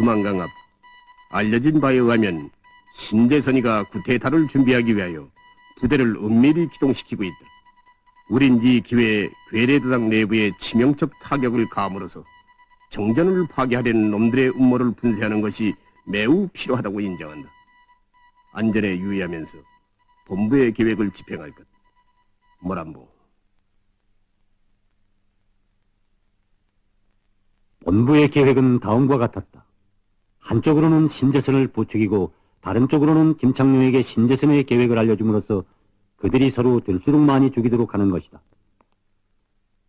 금왕강 앞 알려진 바에 의하면 신대선이가 구테타를 준비하기 위하여 부대를 은밀히 기동시키고 있다. 우린 이 기회에 괴뢰도당 내부에 치명적 타격을 가함으로써 정전을 파괴하려는 놈들의 음모를 분쇄하는 것이 매우 필요하다고 인정한다. 안전에 유의하면서 본부의 계획을 집행할 것. 모란보. 본부의 계획은 다음과 같았다. 한쪽으로는 신재선을 부추기고 다른 쪽으로는 김창룡에게 신재선의 계획을 알려줌으로써 그들이 서로 될수록 많이 죽이도록 하는 것이다.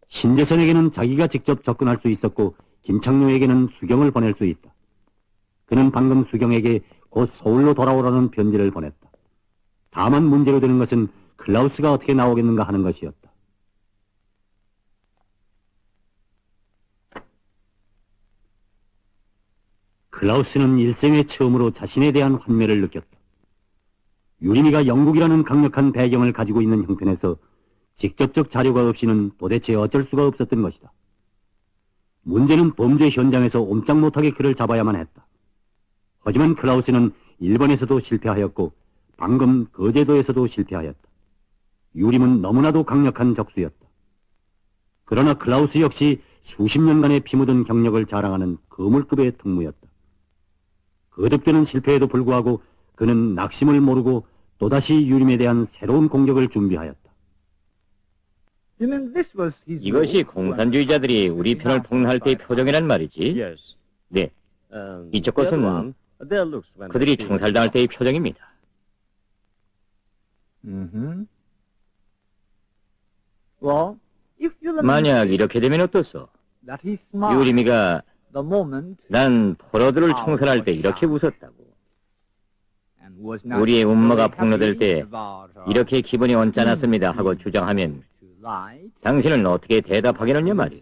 신재선에게는 자기가 직접 접근할 수 있었고 김창룡에게는 수경을 보낼 수 있다. 그는 방금 수경에게 곧 서울로 돌아오라는 편지를 보냈다. 다만 문제로 되는 것은 클라우스가 어떻게 나오겠는가 하는 것이었다. 클라우스는 일생의 처음으로 자신에 대한 환멸을 느꼈다. 유림이가 영국이라는 강력한 배경을 가지고 있는 형편에서 직접적 자료가 없이는 도대체 어쩔 수가 없었던 것이다. 문제는 범죄 현장에서 옴짝 못하게 그를 잡아야만 했다. 하지만 클라우스는 일본에서도 실패하였고 방금 거제도에서도 실패하였다. 유림은 너무나도 강력한 적수였다. 그러나 클라우스 역시 수십 년간의 피 묻은 경력을 자랑하는 거물급의 특무였다. 거듭되는 실패에도 불구하고 그는 낙심을 모르고 또다시 유림에 대한 새로운 공격을 준비하였다. 이것이 공산주의자들이 우리 편을 폭로할 때의 표정이란 말이지? 네, 이쪽 것은 그들이 총살당할 때의 표정입니다. 만약 이렇게 되면 어떻소? 유림이가 난 포로들을 총살할 때 이렇게 웃었다고. 우리의 음모가 폭로될 때 이렇게 기분이 언짢았습니다 하고 주장하면 당신은 어떻게 대답하겠느냐 말이오.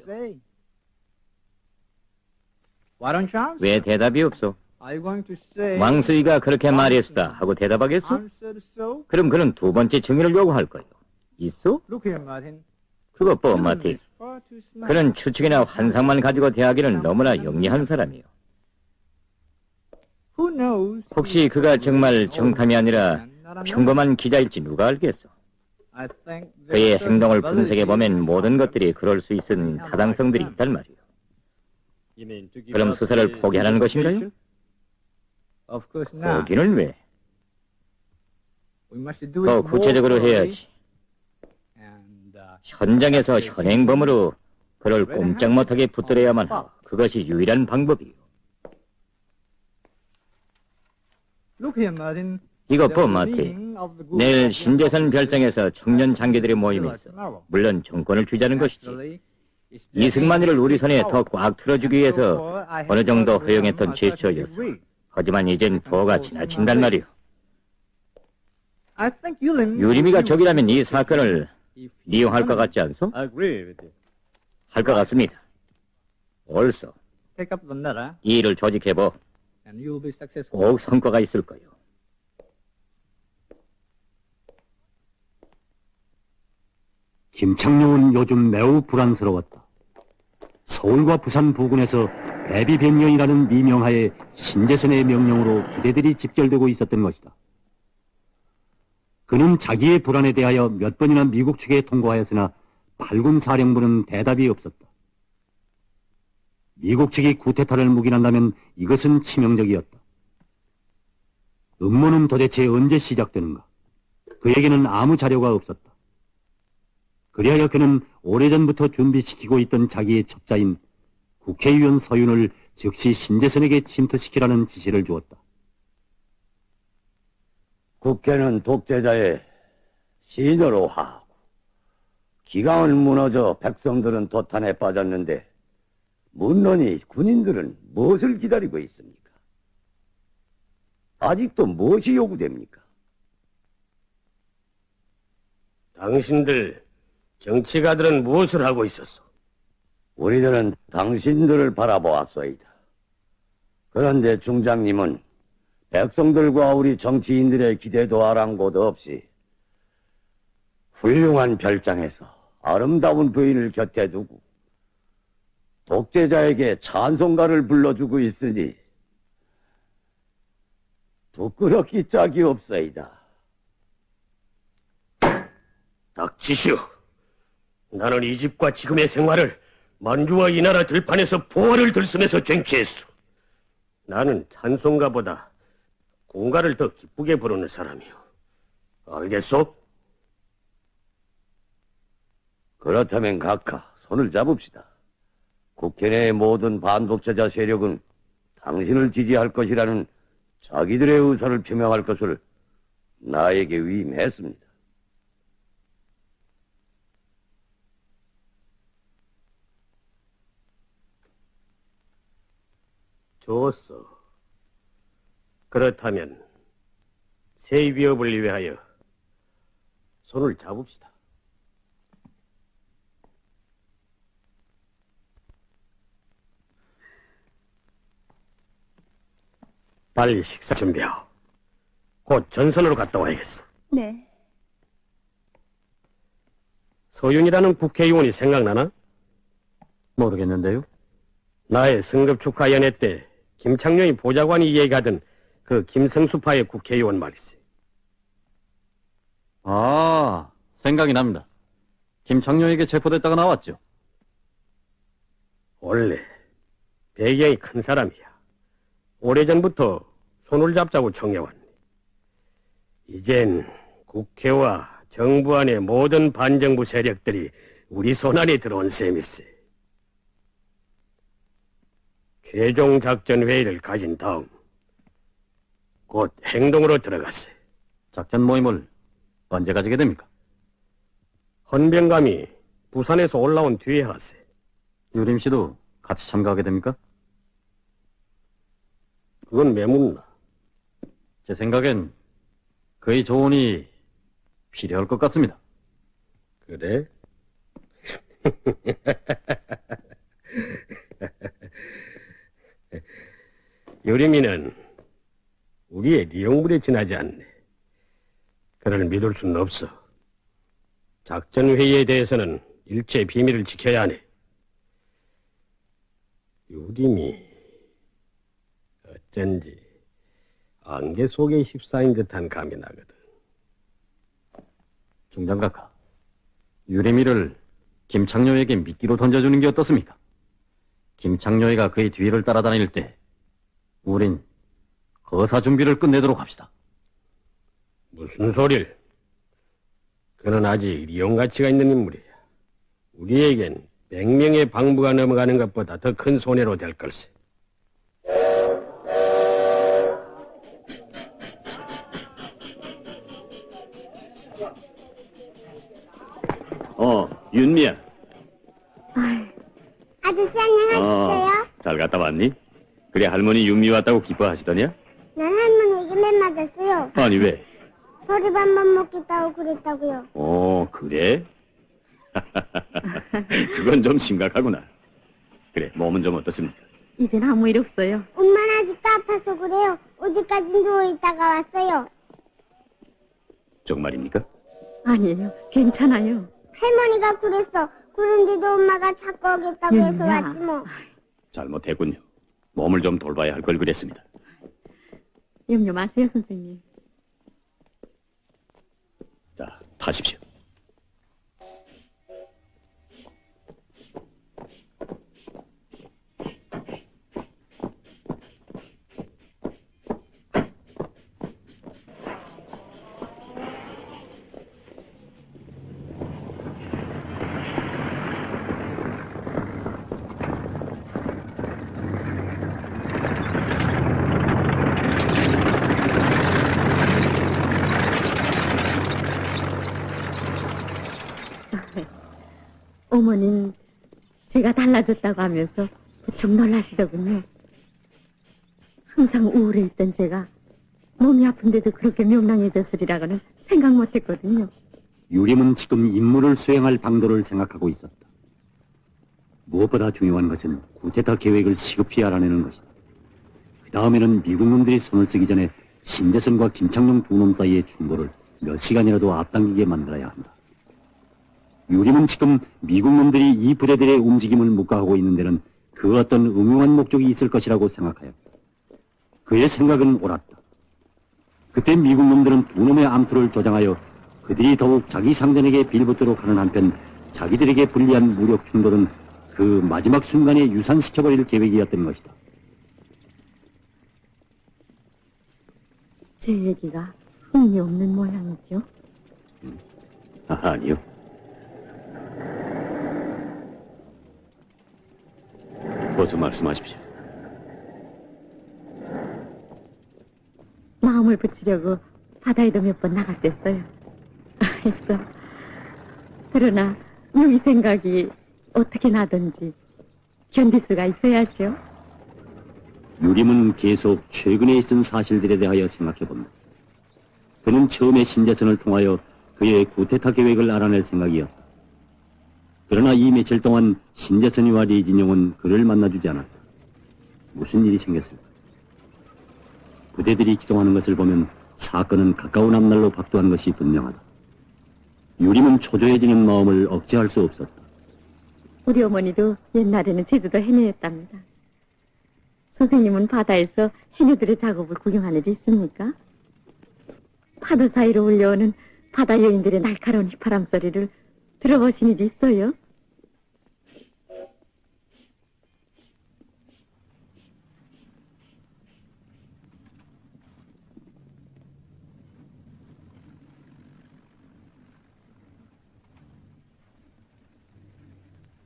왜 대답이 없어? 왕수이가 그렇게 말했다 하고 대답하겠어? 그럼 그는 두 번째 증인을 요구할 거예요. 있어? 그것 봐, 마티. 그는 추측이나 환상만 가지고 대하기는 너무나 영리한 사람이요. 혹시 그가 정말 정탐이 아니라 평범한 기자일지 누가 알겠어? 그의 행동을 분석해보면 모든 것들이 그럴 수 있는 타당성들이 있단 말이오. 그럼 수사를 포기하라는 것인가요? 포기는 왜? 더 구체적으로 해야지. 현장에서 현행범으로 그를 꼼짝 못하게 붙들어야만 하고 그것이 유일한 방법이요. 이것 봐, 마티. 내일 신재선 별장에서 청년 장교들의 모임이 있어. 물론 정권을 주자는 것이지. 이승만이를 우리 손에 더 꽉 틀어주기 위해서 어느 정도 허용했던 제스처였어. 하지만 이젠 도가 지나친단 말이오. 유림이가 적이라면 이 사건을 이용할 것 같지 않소? 할 것 같습니다. 옳소. 이 일을 조직해보. 꼭 성과가 있을 거요. 김창룡은 요즘 매우 불안스러웠다. 서울과 부산 부근에서 대비변경이라는 미명하에 신재선의 명령으로 부대들이 집결되고 있었던 것이다. 그는 자기의 불안에 대하여 몇 번이나 미국 측에 통보하였으나 8군 사령부는 대답이 없었다. 미국 측이 쿠데타를 묵인한다면 이것은 치명적이었다. 음모는 도대체 언제 시작되는가? 그에게는 아무 자료가 없었다. 그리하여 그는 오래전부터 준비시키고 있던 자기의 첩자인 국회의원 서윤을 즉시 신재선에게 침투시키라는 지시를 주었다. 국회는 독재자의 신으로 하고 기강은 무너져 백성들은 도탄에 빠졌는데 문론이 군인들은 무엇을 기다리고 있습니까? 아직도 무엇이 요구됩니까? 당신들 정치가들은 무엇을 하고 있었소? 우리들은 당신들을 바라보았소이다. 그런데 중장님은 백성들과 우리 정치인들의 기대도 아랑곳 없이 훌륭한 별장에서 아름다운 부인을 곁에 두고 독재자에게 찬송가를 불러주고 있으니 부끄럽기 짝이 없사이다. 닥치시오. 나는 이 집과 지금의 생활을 만주와 이 나라 들판에서 보화를 들쓰면서 쟁취했소. 나는 찬송가보다 공가를 더 기쁘게 부르는 사람이오. 알겠소? 그렇다면 각하 손을 잡읍시다. 국회 내의 모든 반독자자 세력은 당신을 지지할 것이라는 자기들의 의사를 표명할 것을 나에게 위임했습니다. 좋소. 그렇다면 새 위협을 위하여 손을 잡읍시다. 빨리 식사 준비하오. 곧 전선으로 갔다 와야겠어. 네. 소윤이라는 국회의원이 생각나나? 모르겠는데요. 나의 승급 축하 연회 때 김창룡이 보좌관이 얘기하던 그 김성수파의 국회의원 말이지. 아, 생각이 납니다. 김창룡에게 체포됐다가 나왔죠. 원래 배경이 큰 사람이야. 오래전부터 손을 잡자고 청해왔네. 이젠 국회와 정부 안의 모든 반정부 세력들이 우리 손 안에 들어온 셈일세. 최종 작전 회의를 가진 다음 곧 행동으로 들어갔어. 작전 모임을 언제 가지게 됩니까? 헌병감이 부산에서 올라온 뒤에 하세. 유림 씨도 같이 참가하게 됩니까? 그건 왜 묻나? 제 생각엔 그의 조언이 필요할 것 같습니다. 그래? 요림이는 우리의 리용물에 지나지 않네. 그를 믿을 수는 없어. 작전 회의에 대해서는 일체 비밀을 지켜야 하네. 요림이 어쩐지 안개 속에 휩싸인 듯한 감이 나거든. 중장각하, 유림이를 김창룡에게 미끼로 던져주는 게 어떻습니까? 김창룡이가 그의 뒤를 따라다닐 때 우린 거사 준비를 끝내도록 합시다. 무슨 소리를? 그는 아직 리용 가치가 있는 인물이야. 우리에겐 100명의 방부가 넘어가는 것보다 더 큰 손해로 될 걸세. 윤미야. 아저씨 안녕하셨어요? 잘 갔다 왔니? 그래, 할머니 윤미 왔다고 기뻐하시더냐? 난 할머니에게 맨 맞았어요. 아니, 왜? 보리밥만 먹겠다고 그랬다고요. 그래? 그건 좀 심각하구나. 그래, 몸은 좀 어떻습니까? 이젠 아무 일 없어요. 엄마는 아직도 아파서 그래요. 어디까지 누워있다가 왔어요. 정말입니까? 아니에요. 괜찮아요. 할머니가 그랬어. 그런데도 엄마가 자꾸 오겠다고 해서 윤미야. 왔지 뭐. 잘못했군요. 몸을 좀 돌봐야 할 걸 그랬습니다. 염려 마세요, 선생님. 자, 타십시오. 어머니는 제가 달라졌다고 하면서 무척 놀라시더군요. 항상 우울해 있던 제가 몸이 아픈데도 그렇게 명랑해졌으리라고는 생각 못했거든요. 유림은 지금 임무를 수행할 방도를 생각하고 있었다. 무엇보다 중요한 것은 구테타 계획을 시급히 알아내는 것이다. 그 다음에는 미국 놈들이 손을 쓰기 전에 신대선과 김창룡 두 놈 사이의 충돌을 몇 시간이라도 앞당기게 만들어야 한다. 유림은 지금 미국 놈들이 이 부대들의 움직임을 묵과하고 있는 데는 그 어떤 음흉한 목적이 있을 것이라고 생각하였다. 그의 생각은 옳았다. 그때 미국 놈들은 두 놈의 암투를 조장하여 그들이 더욱 자기 상전에게 빌붙도록 하는 한편 자기들에게 불리한 무력 충돌은 그 마지막 순간에 유산시켜버릴 계획이었던 것이다. 제 얘기가 흥미없는 모양이죠. 아니요. 어서 말씀하십시오. 마음을 붙이려고 바다에도 몇 번 나갔댔어요. 했죠. 그러나 여기 생각이 어떻게 나든지 견딜 수가 있어야죠. 유림은 계속 최근에 있은 사실들에 대하여 생각해본다. 그는 처음에 신재선을 통하여 그의 구테타 계획을 알아낼 생각이었다. 그러나 이 며칠 동안 신재선이와 리진용은 그를 만나주지 않았다. 무슨 일이 생겼을까? 부대들이 기동하는 것을 보면 사건은 가까운 앞날로 박두한 것이 분명하다. 유림은 초조해지는 마음을 억제할 수 없었다. 우리 어머니도 옛날에는 제주도 해녀였답니다. 선생님은 바다에서 해녀들의 작업을 구경한 일이 있습니까? 파도 사이로 울려오는 바다 여인들의 날카로운 휘파람 소리를 들어보신 일이 있어요?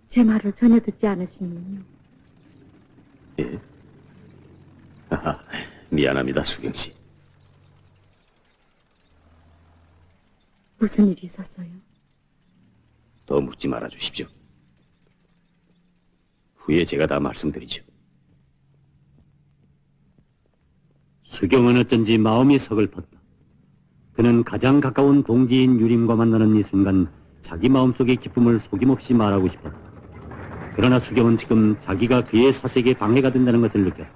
제 말을 전혀 듣지 않으시는군요. 예? 미안합니다, 수경 씨. 무슨 일이 있었어요? 더 묻지 말아 주십시오. 후에 제가 다 말씀드리죠. 수경은 어쩐지 마음이 서글펐다. 그는 가장 가까운 동지인 유림과 만나는 이 순간 자기 마음속의 기쁨을 속임없이 말하고 싶었다. 그러나 수경은 지금 자기가 그의 사색에 방해가 된다는 것을 느꼈다.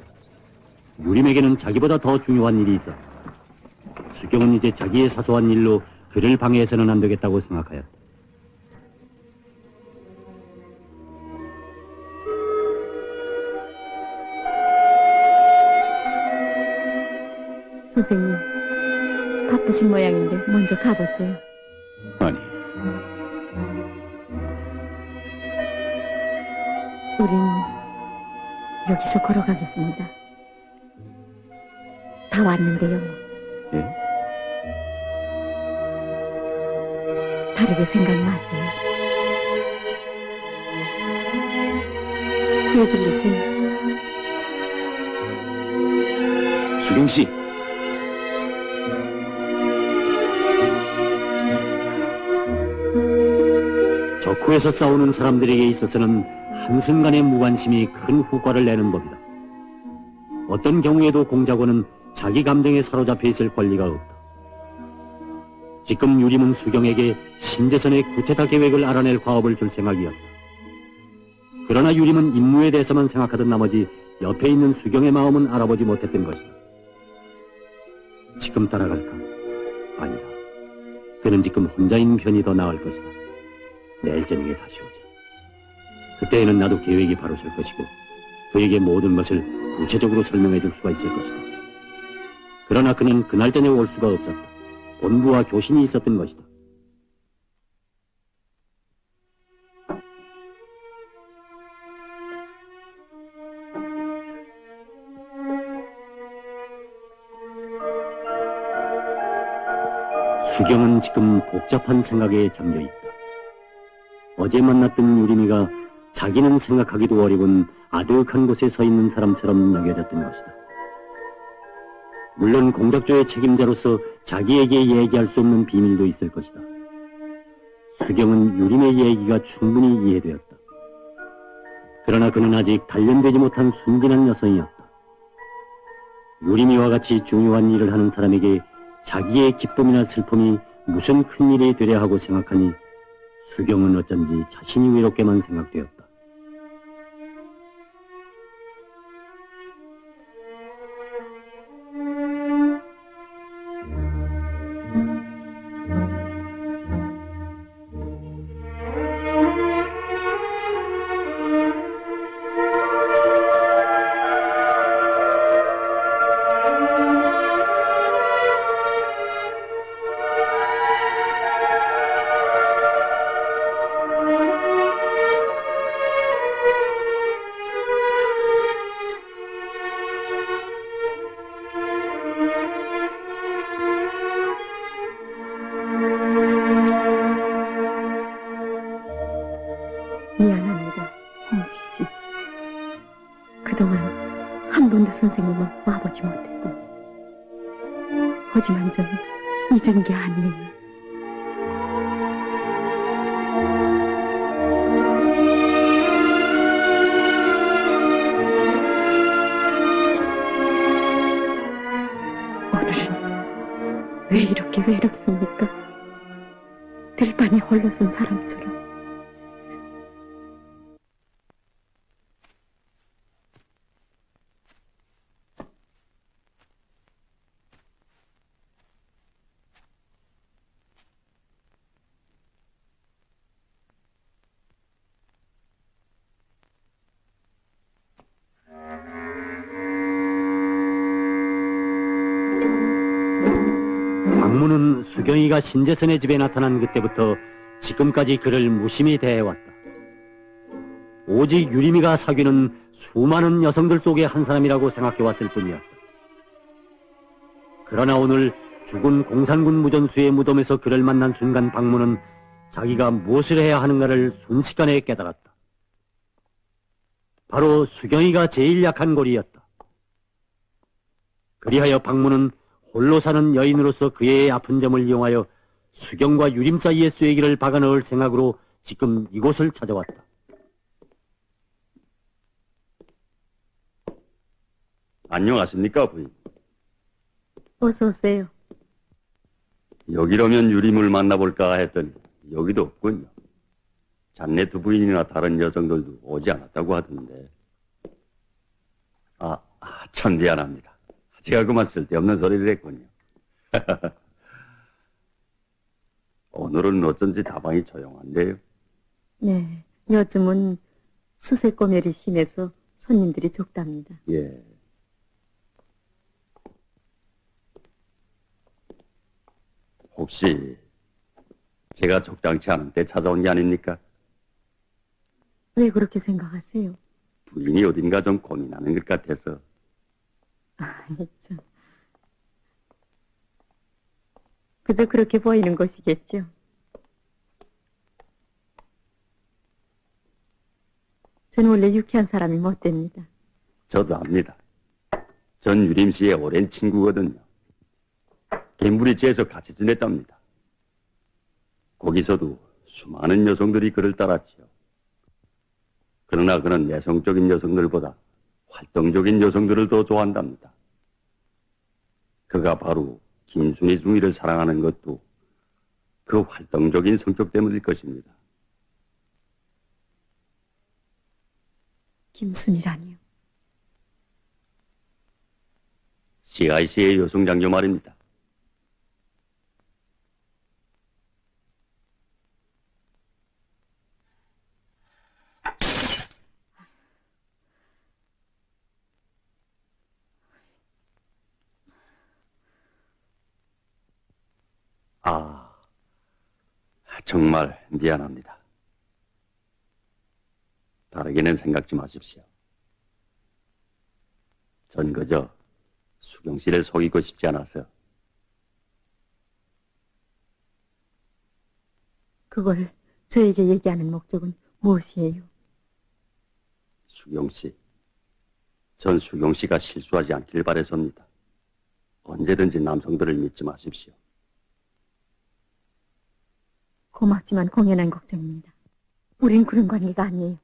유림에게는 자기보다 더 중요한 일이 있었다. 수경은 이제 자기의 사소한 일로 그를 방해해서는 안 되겠다고 생각하였다. 선생님, 바쁘신 모양인데 먼저 가보세요. 아니, 우린 여기서 걸어가겠습니다. 다 왔는데요. 예? 다르게 생각나세요? 얘기 들리세요? 수경 씨. 적후에서 싸우는 사람들에게 있어서는 한순간의 무관심이 큰 효과를 내는 법이다. 어떤 경우에도 공작원은 자기 감정에 사로잡혀 있을 권리가 없다. 지금 유림은 수경에게 신재선의 구테타 계획을 알아낼 과업을 줄 생각이었다. 그러나 유림은 임무에 대해서만 생각하던 나머지 옆에 있는 수경의 마음은 알아보지 못했던 것이다. 지금 따라갈까? 아니다. 그는 지금 혼자인 편이 더 나을 것이다. 내일 저녁에 다시 오자. 그때에는 나도 계획이 바로 설 것이고 그에게 모든 것을 구체적으로 설명해 줄 수가 있을 것이다. 그러나 그는 그날 저녁 올 수가 없었다. 본부와 교신이 있었던 것이다. 수경은 지금 복잡한 생각에 잠겨있다. 어제 만났던 유림이가 자기는 생각하기도 어려운 아득한 곳에 서 있는 사람처럼 여겨졌던 것이다. 물론 공작조의 책임자로서 자기에게 얘기할 수 없는 비밀도 있을 것이다. 수경은 유림의 얘기가 충분히 이해되었다. 그러나 그는 아직 단련되지 못한 순진한 여성이었다. 유림이와 같이 중요한 일을 하는 사람에게 자기의 기쁨이나 슬픔이 무슨 큰일이 되려 하고 생각하니 수경은 어쩐지 자신이 외롭게만 생각되었다. 레이몬드 선생님은 와보지 못했고, 하지만 전 잊은 게 아니에요. 오늘은 왜 이렇게 외롭습니까? 들판에 홀로 선 사람처럼. 박문은 수경이가 신재선의 집에 나타난 그때부터 지금까지 그를 무심히 대해왔다. 오직 유림이가 사귀는 수많은 여성들 속의 한 사람이라고 생각해왔을 뿐이었다. 그러나 오늘 죽은 공산군 무전수의 무덤에서 그를 만난 순간 박문은 자기가 무엇을 해야 하는가를 순식간에 깨달았다. 바로 수경이가 제일 약한 고리였다. 그리하여 박문은 홀로 사는 여인으로서 그의 아픈 점을 이용하여 수경과 유림 사이의 쐐기를 박아넣을 생각으로 지금 이곳을 찾아왔다. 안녕하십니까, 부인. 어서 오세요. 여기라면 유림을 만나볼까 했더니 여기도 없군요. 잔네트 부인이나 다른 여성들도 오지 않았다고 하던데. 참 미안합니다. 제가 그만 쓸데없는 소리를 했군요. 오늘은 어쩐지 다방이 조용한데요. 네, 요즘은 수색검열이 심해서 손님들이 적답니다. 예. 혹시 제가 적당치 않은 때 찾아온 게 아닙니까? 왜 그렇게 생각하세요? 부인이 어딘가 좀 고민하는 것 같아서. 참. 그저 그렇게 보이는 것이겠죠. 저는 원래 유쾌한 사람이 못 됩니다. 저도 압니다. 전 유림 씨의 오랜 친구거든요. 캠브리지에서 같이 지냈답니다. 거기서도 수많은 여성들이 그를 따랐지요. 그러나 그는 내성적인 여성들보다 활동적인 여성들을 더 좋아한답니다. 그가 바로 김순희 중이를 사랑하는 것도 그 활동적인 성격 때문일 것입니다. 김순이라니요? CIC의 여성 장교 말입니다. 정말 미안합니다. 다르게는 생각지 마십시오. 전 그저 수경 씨를 속이고 싶지 않아서. 그걸 저에게 얘기하는 목적은 무엇이에요? 수경 씨, 전 수경 씨가 실수하지 않길 바라섭니다. 언제든지 남성들을 믿지 마십시오. 고맙지만 공연한 걱정입니다. 우린 그런 관계가 아니에요.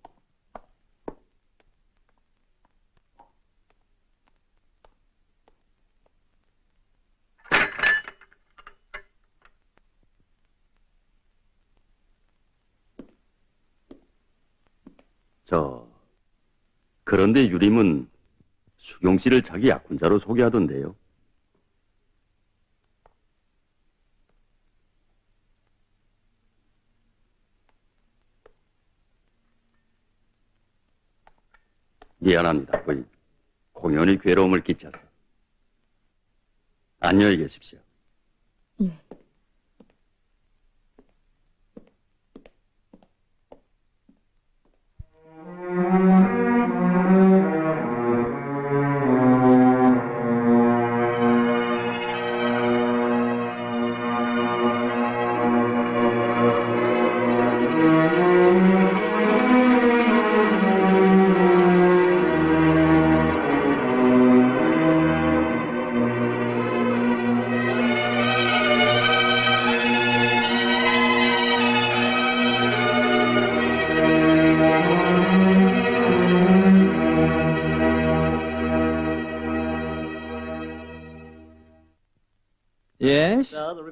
그런데 유림은 수경 씨를 자기 약혼자로 소개하던데요. 미안합니다, 부인. 공연이 괴로움을 끼쳐서. 안녕히 계십시오. 예.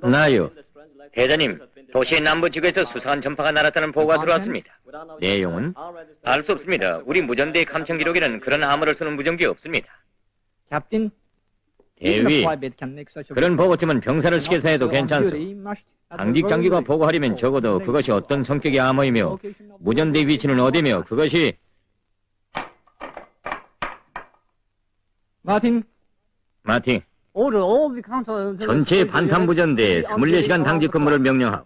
나요. 대장님, 도시의 남부 지구에서 수상한 전파가 날았다는 보고가 들어왔습니다. 내용은 알 수 없습니다. 우리 무전대의 감청 기록에는 그런 암호를 쓰는 무전기 없습니다. 대위, 그런 보고쯤은 병사를 시켜서 해도 괜찮소. 당직 장교가 보고하려면 적어도 그것이 어떤 성격의 암호이며 무전대 위치는 어디며 그것이 마틴, 전체 반탄 무전대에 24시간 당직 근무를 명령하고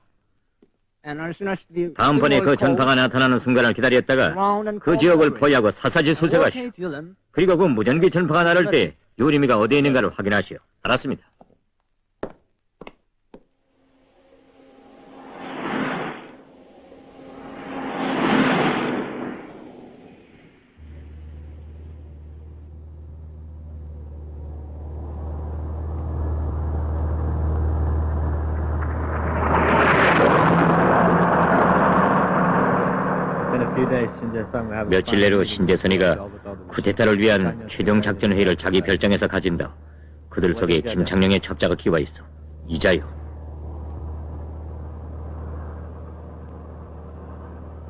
다음번에 그 전파가 나타나는 순간을 기다렸다가 그 지역을 포위하고 사사지 수색하시오. 그리고 그 무전기 전파가 나를 때 유리미가 어디에 있는가를 확인하시오. 알았습니다. 며칠 내로 신재선이가 쿠데타를 위한 최종 작전 회의를 자기 별장에서 가진다. 그들 속에 김창룡의 첩자가 끼와 있어. 이자요.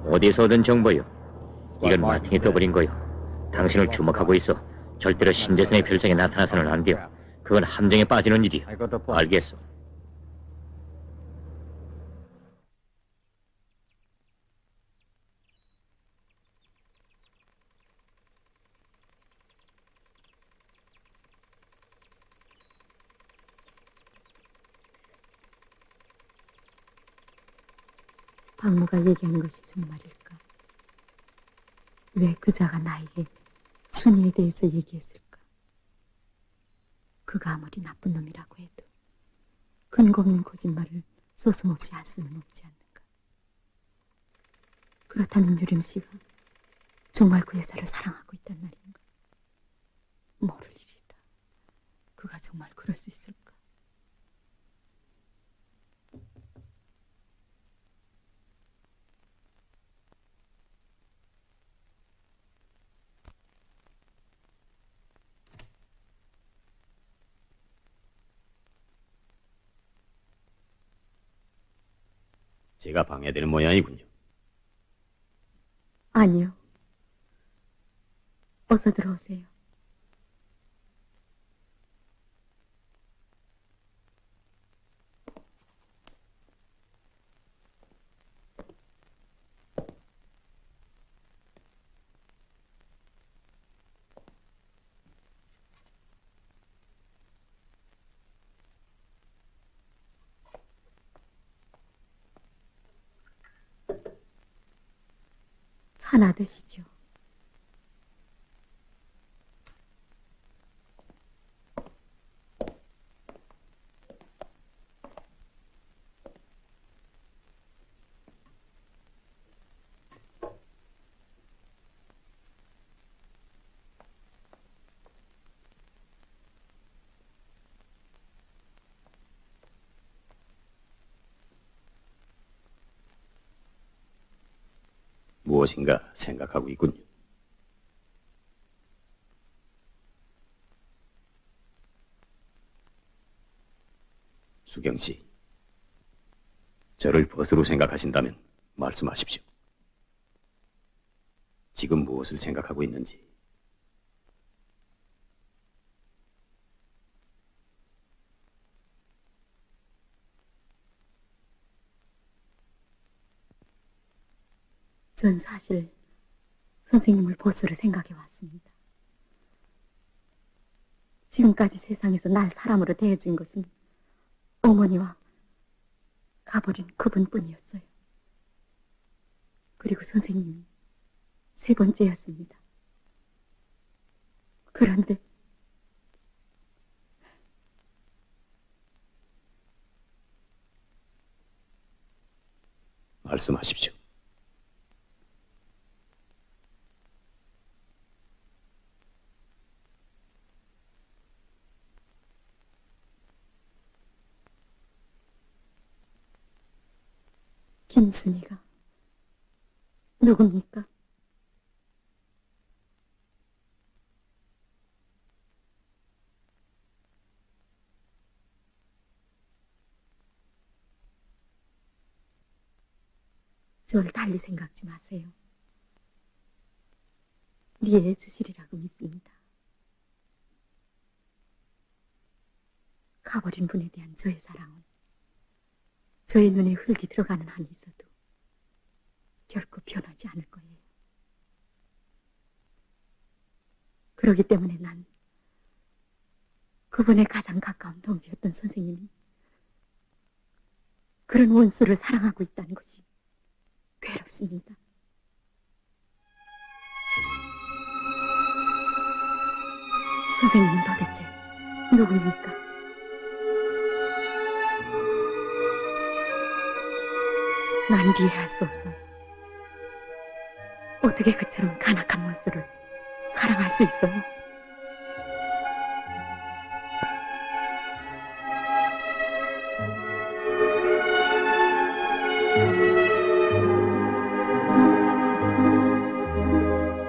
어디서 얻은 정보요? 이건 마틴이 떠버린 거요. 당신을 주목하고 있어. 절대로 신재선의 별장에 나타나서는 안 돼요. 그건 함정에 빠지는 일이야. 알겠어. 박모가 얘기하는 것이 정말일까? 왜 그자가 나에게 순이에 대해서 얘기했을까? 그가 아무리 나쁜 놈이라고 해도 근거 없는 거짓말을 서슴없이 할 수는 없지 않는가? 그렇다면 유림 씨가 정말 그 여자를 사랑하고 있단 말인가? 모를 일이다. 그가 정말 그럴 수 있을까? 제가 방해되는 모양이군요. 아니요. 어서 들어오세요. 차나 드시죠. 무엇인가 생각하고 있군요. 수경 씨, 저를 벗으로 생각하신다면 말씀하십시오. 지금 무엇을 생각하고 있는지. 전 사실 선생님을 보스로 생각해 왔습니다. 지금까지 세상에서 날 사람으로 대해준 것은 어머니와 가버린 그분뿐이었어요. 그리고 선생님이 세 번째였습니다. 그런데 말씀하십시오. 김순이가 누굽니까? 저를 달리 생각지 마세요. 이해해 주시리라고 믿습니다. 가버린 분에 대한 저의 사랑은 저의 눈에 흙이 들어가는 한이 있어도 결코 변하지 않을 거예요. 그렇기 때문에 난 그분의 가장 가까운 동지였던 선생님이 그런 원수를 사랑하고 있다는 것이 괴롭습니다. 선생님은 도대체 누구입니까? 난 이해할 수 없어요. 어떻게 그처럼 간악한 원수를 사랑할 수 있어요?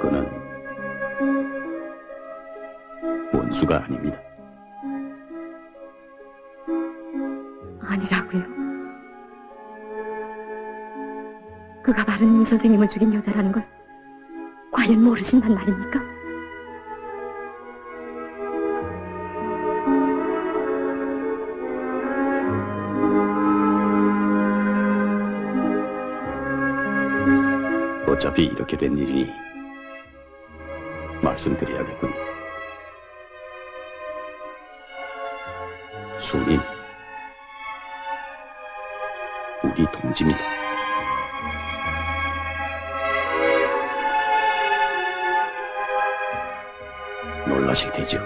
그는 원수가 아닙니다. 아니라고요? 그가 바른 선생님을 죽인 여자라는 걸 과연 모르신단 말입니까? 어차피 이렇게 된 일이니 말씀드려야겠군요. 순인 우리 동지입니다. 놀라실 테죠.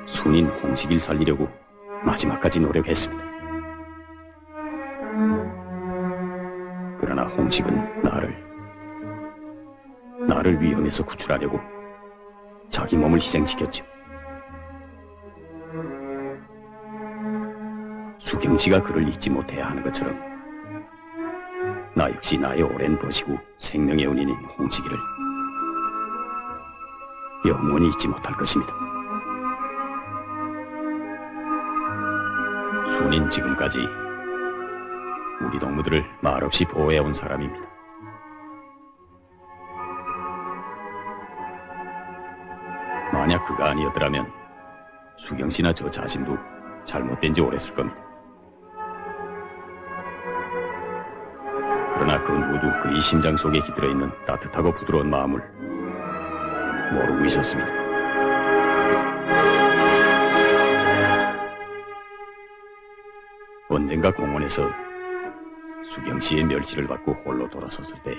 순인 홍식이를 살리려고 마지막까지 노력했습니다. 그러나 홍식은 나를 위험에서 구출하려고 자기 몸을 희생시켰죠. 수경 씨가 그를 잊지 못해야 하는 것처럼 나 역시 나의 오랜 벗이고 생명의 은인인 홍식이를 영원히 잊지 못할 것입니다. 순인 지금까지 우리 동무들을 말없이 보호해온 사람입니다. 만약 그가 아니었더라면 수경 씨나 저 자신도 잘못된 지 오래였을 겁니다. 그러나 그 누구도 그의 심장 속에 깃들어 있는 따뜻하고 부드러운 마음을 모르고 있었습니다. 언젠가 공원에서 수경 씨의 멸시를 받고 홀로 돌아섰을 때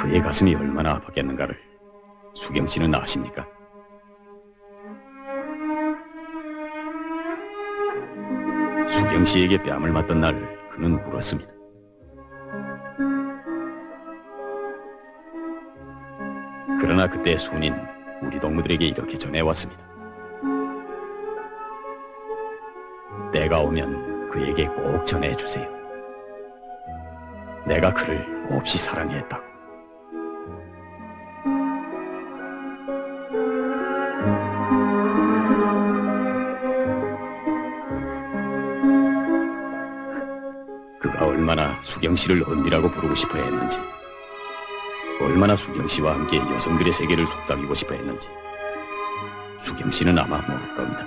그의 가슴이 얼마나 아팠겠는가를 수경 씨는 아십니까? 수경 씨에게 뺨을 맞던 날 그는 울었습니다. 그러나 그때 순인 우리 동무들에게 이렇게 전해왔습니다. 때가 오면 그에게 꼭 전해주세요. 내가 그를 몹시 사랑했다고. 그가 얼마나 수경 씨를 언니라고 부르고 싶어 했는지, 얼마나 수경 씨와 함께 여성들의 세계를 속삭이고 싶어 했는지 수경 씨는 아마 모를 겁니다.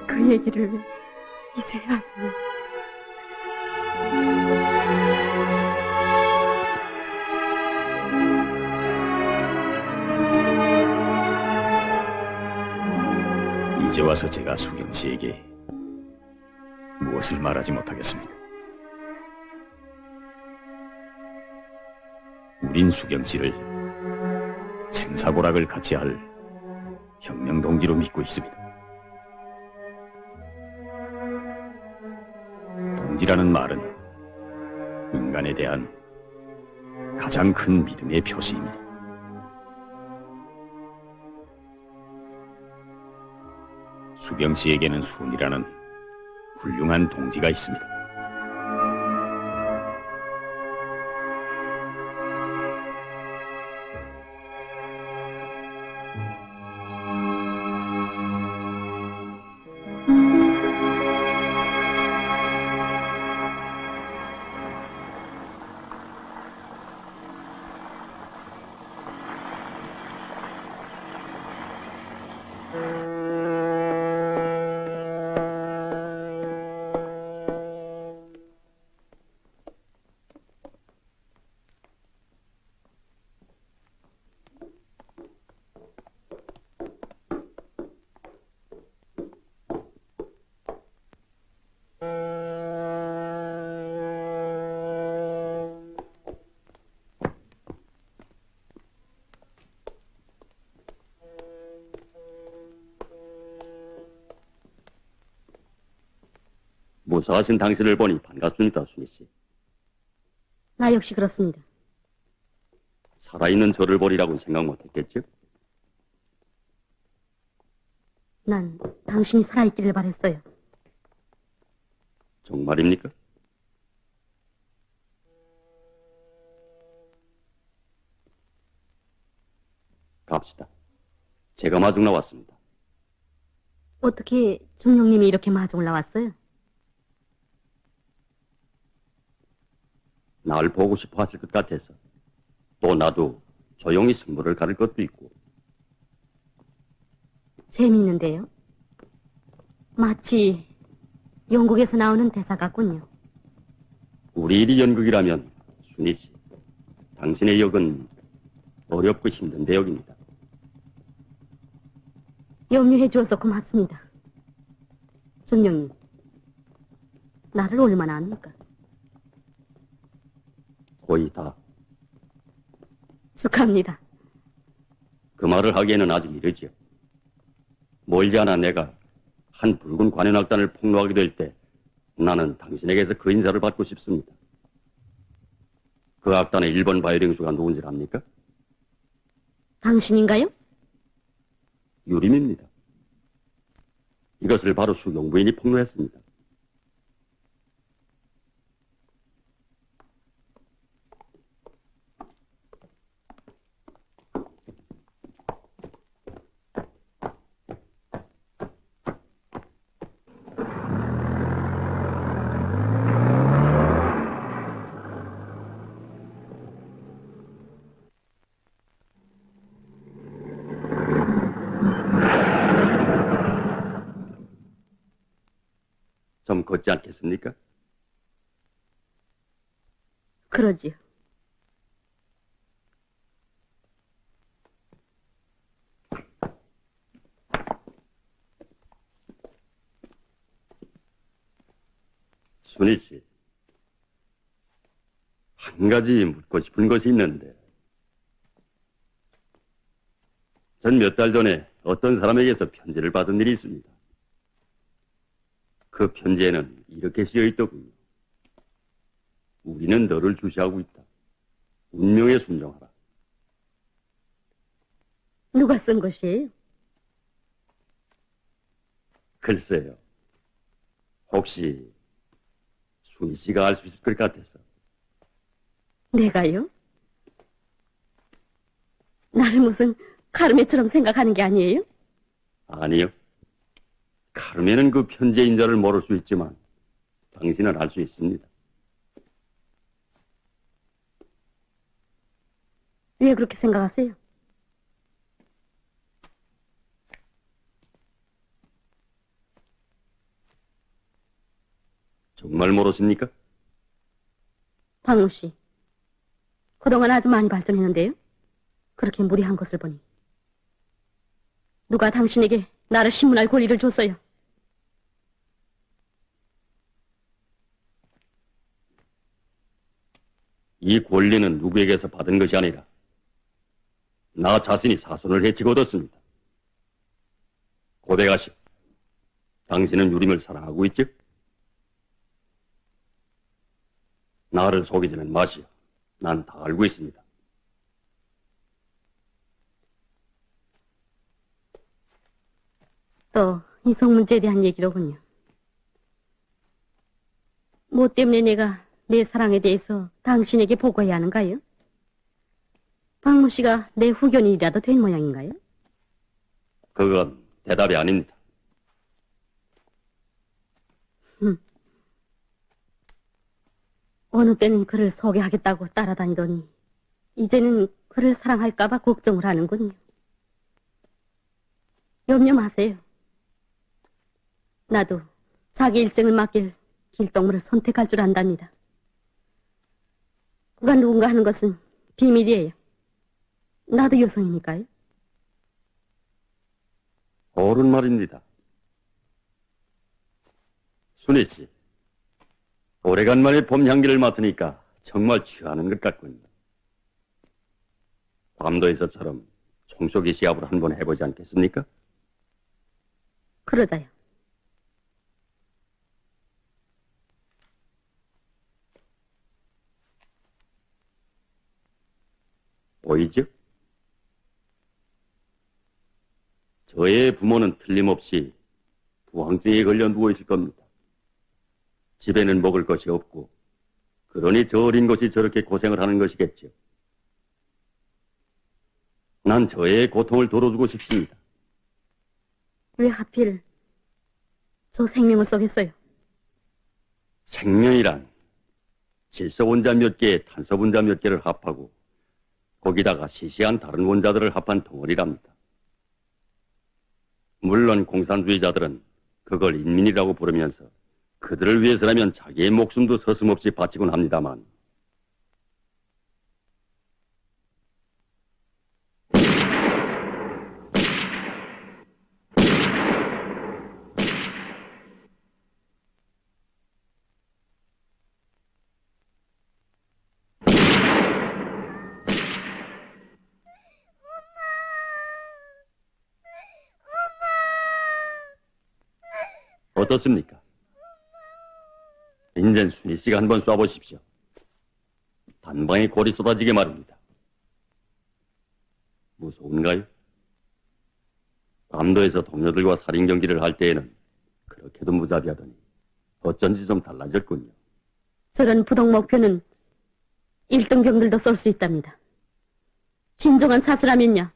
그 얘기를 이제 하세요. 이제 와서 제가 수경 씨에게 무엇을 말하지 못하겠습니까? 우린 수경 씨를 생사고락을 같이 할 혁명 동지로 믿고 있습니다. 동지라는 말은 인간에 대한 가장 큰 믿음의 표시입니다. 수경 씨에게는 순이라는 훌륭한 동지가 있습니다. 무사하신 당신을 보니 반갑습니다, 순희 씨. 나 역시 그렇습니다. 살아있는 저를 보리라고는 생각 못했겠죠? 난 당신이 살아있기를 바랬어요. 정말입니까? 갑시다. 제가 마중 나왔습니다. 어떻게 중령님이 이렇게 마중 나왔어요? 날 보고 싶어 하실 것 같아서. 또 나도 조용히 승부를 가를 것도 있고. 재미있는데요. 마치 영국에서 나오는 대사 같군요. 우리 일이 연극이라면 순희 씨, 당신의 역은 어렵고 힘든 대역입니다. 염려해 주어서 고맙습니다. 중령님, 나를 얼마나 압니까? 거의 다. 축하합니다. 그 말을 하기에는 아직 이르지요. 멀지 않아 내가 한 붉은 관현악단을 폭로하게 될 때 나는 당신에게서 그 인사를 받고 싶습니다. 그 악단의 1번 바이올린수가 누군지 압니까? 당신인가요? 유림입니다. 이것을 바로 수용부인이 폭로했습니다. 좀 걷지 않겠습니까? 그러지요. 순희 씨, 한 가지 묻고 싶은 것이 있는데, 전 몇 달 전에 어떤 사람에게서 편지를 받은 일이 있습니다. 그 편지에는 이렇게 쓰여 있더군요. 우리는 너를 주시하고 있다. 운명에 순종하라. 누가 쓴 것이에요? 글쎄요. 혹시 순희 씨가 알 수 있을 것 같아서. 내가요? 나를 무슨 카르메처럼 생각하는 게 아니에요? 아니요. 카르멘은 그 편지의 인자를 모를 수 있지만 당신은 알 수 있습니다. 왜 그렇게 생각하세요? 정말 모르십니까? 박무 씨, 그동안 아주 많이 발전했는데요? 그렇게 무리한 것을 보니. 누가 당신에게 나를 신문할 권리를 줬어요? 이 권리는 누구에게서 받은 것이 아니라 나 자신이 사손을 해치고 얻었습니다. 고백하시오. 당신은 유림을 사랑하고 있지? 나를 속이지는 마시오. 난 다 알고 있습니다. 또 이성 문제에 대한 얘기로군요. 뭐 때문에 내가 내 사랑에 대해서 당신에게 보고해야 하는가요? 박무 씨가 내 후견인이라도 된 모양인가요? 그건 대답이 아닙니다. 어느 때는 그를 소개하겠다고 따라다니더니 이제는 그를 사랑할까봐 걱정을 하는군요. 염려 마세요. 나도 자기 일생을 맡길 길동무를 선택할 줄 안답니다. 그가 누군가 하는 것은 비밀이에요. 나도 여성이니까요. 옳은 말입니다. 순희 씨, 오래간만에 봄 향기를 맡으니까 정말 취하는 것 같군요. 밤도에서처럼 총쏘기 시합을 한번 해보지 않겠습니까? 그러자요. 보이죠? 저의 부모는 틀림없이 부황증에 걸려 누워 있을 겁니다. 집에는 먹을 것이 없고, 그러니 저 어린 것이 저렇게 고생을 하는 것이겠죠. 난 저의 고통을 덜어주고 싶습니다. 왜 하필 저 생명을 쏘겠어요? 생명이란 질소 원자 몇 개에 탄소 분자 몇 개를 합하고 거기다가 시시한 다른 원자들을 합한 덩어리랍니다. 물론 공산주의자들은 그걸 인민이라고 부르면서 그들을 위해서라면 자기의 목숨도 서슴없이 바치곤 합니다만 어떻습니까? 인젠 순희 씨가 한번 쏴보십시오. 단방에 골이 쏟아지게 말입니다. 무서운가요? 남도에서 동료들과 살인 경기를 할 때에는 그렇게도 무자비하더니 어쩐지 좀 달라졌군요. 저런 부동 목표는 1등 병들도 쏠 수 있답니다. 진정한 사수라면요.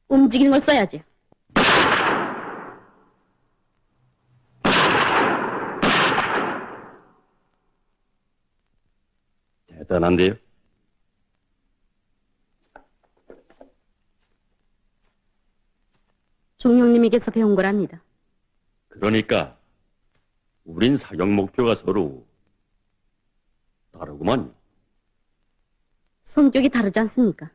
움직이는 걸 써야죠. 대단한데요? 종룡님에게서 배운 거랍니다. 그러니까 우린 사격 목표가 서로 다르구만요. 성격이 다르지 않습니까?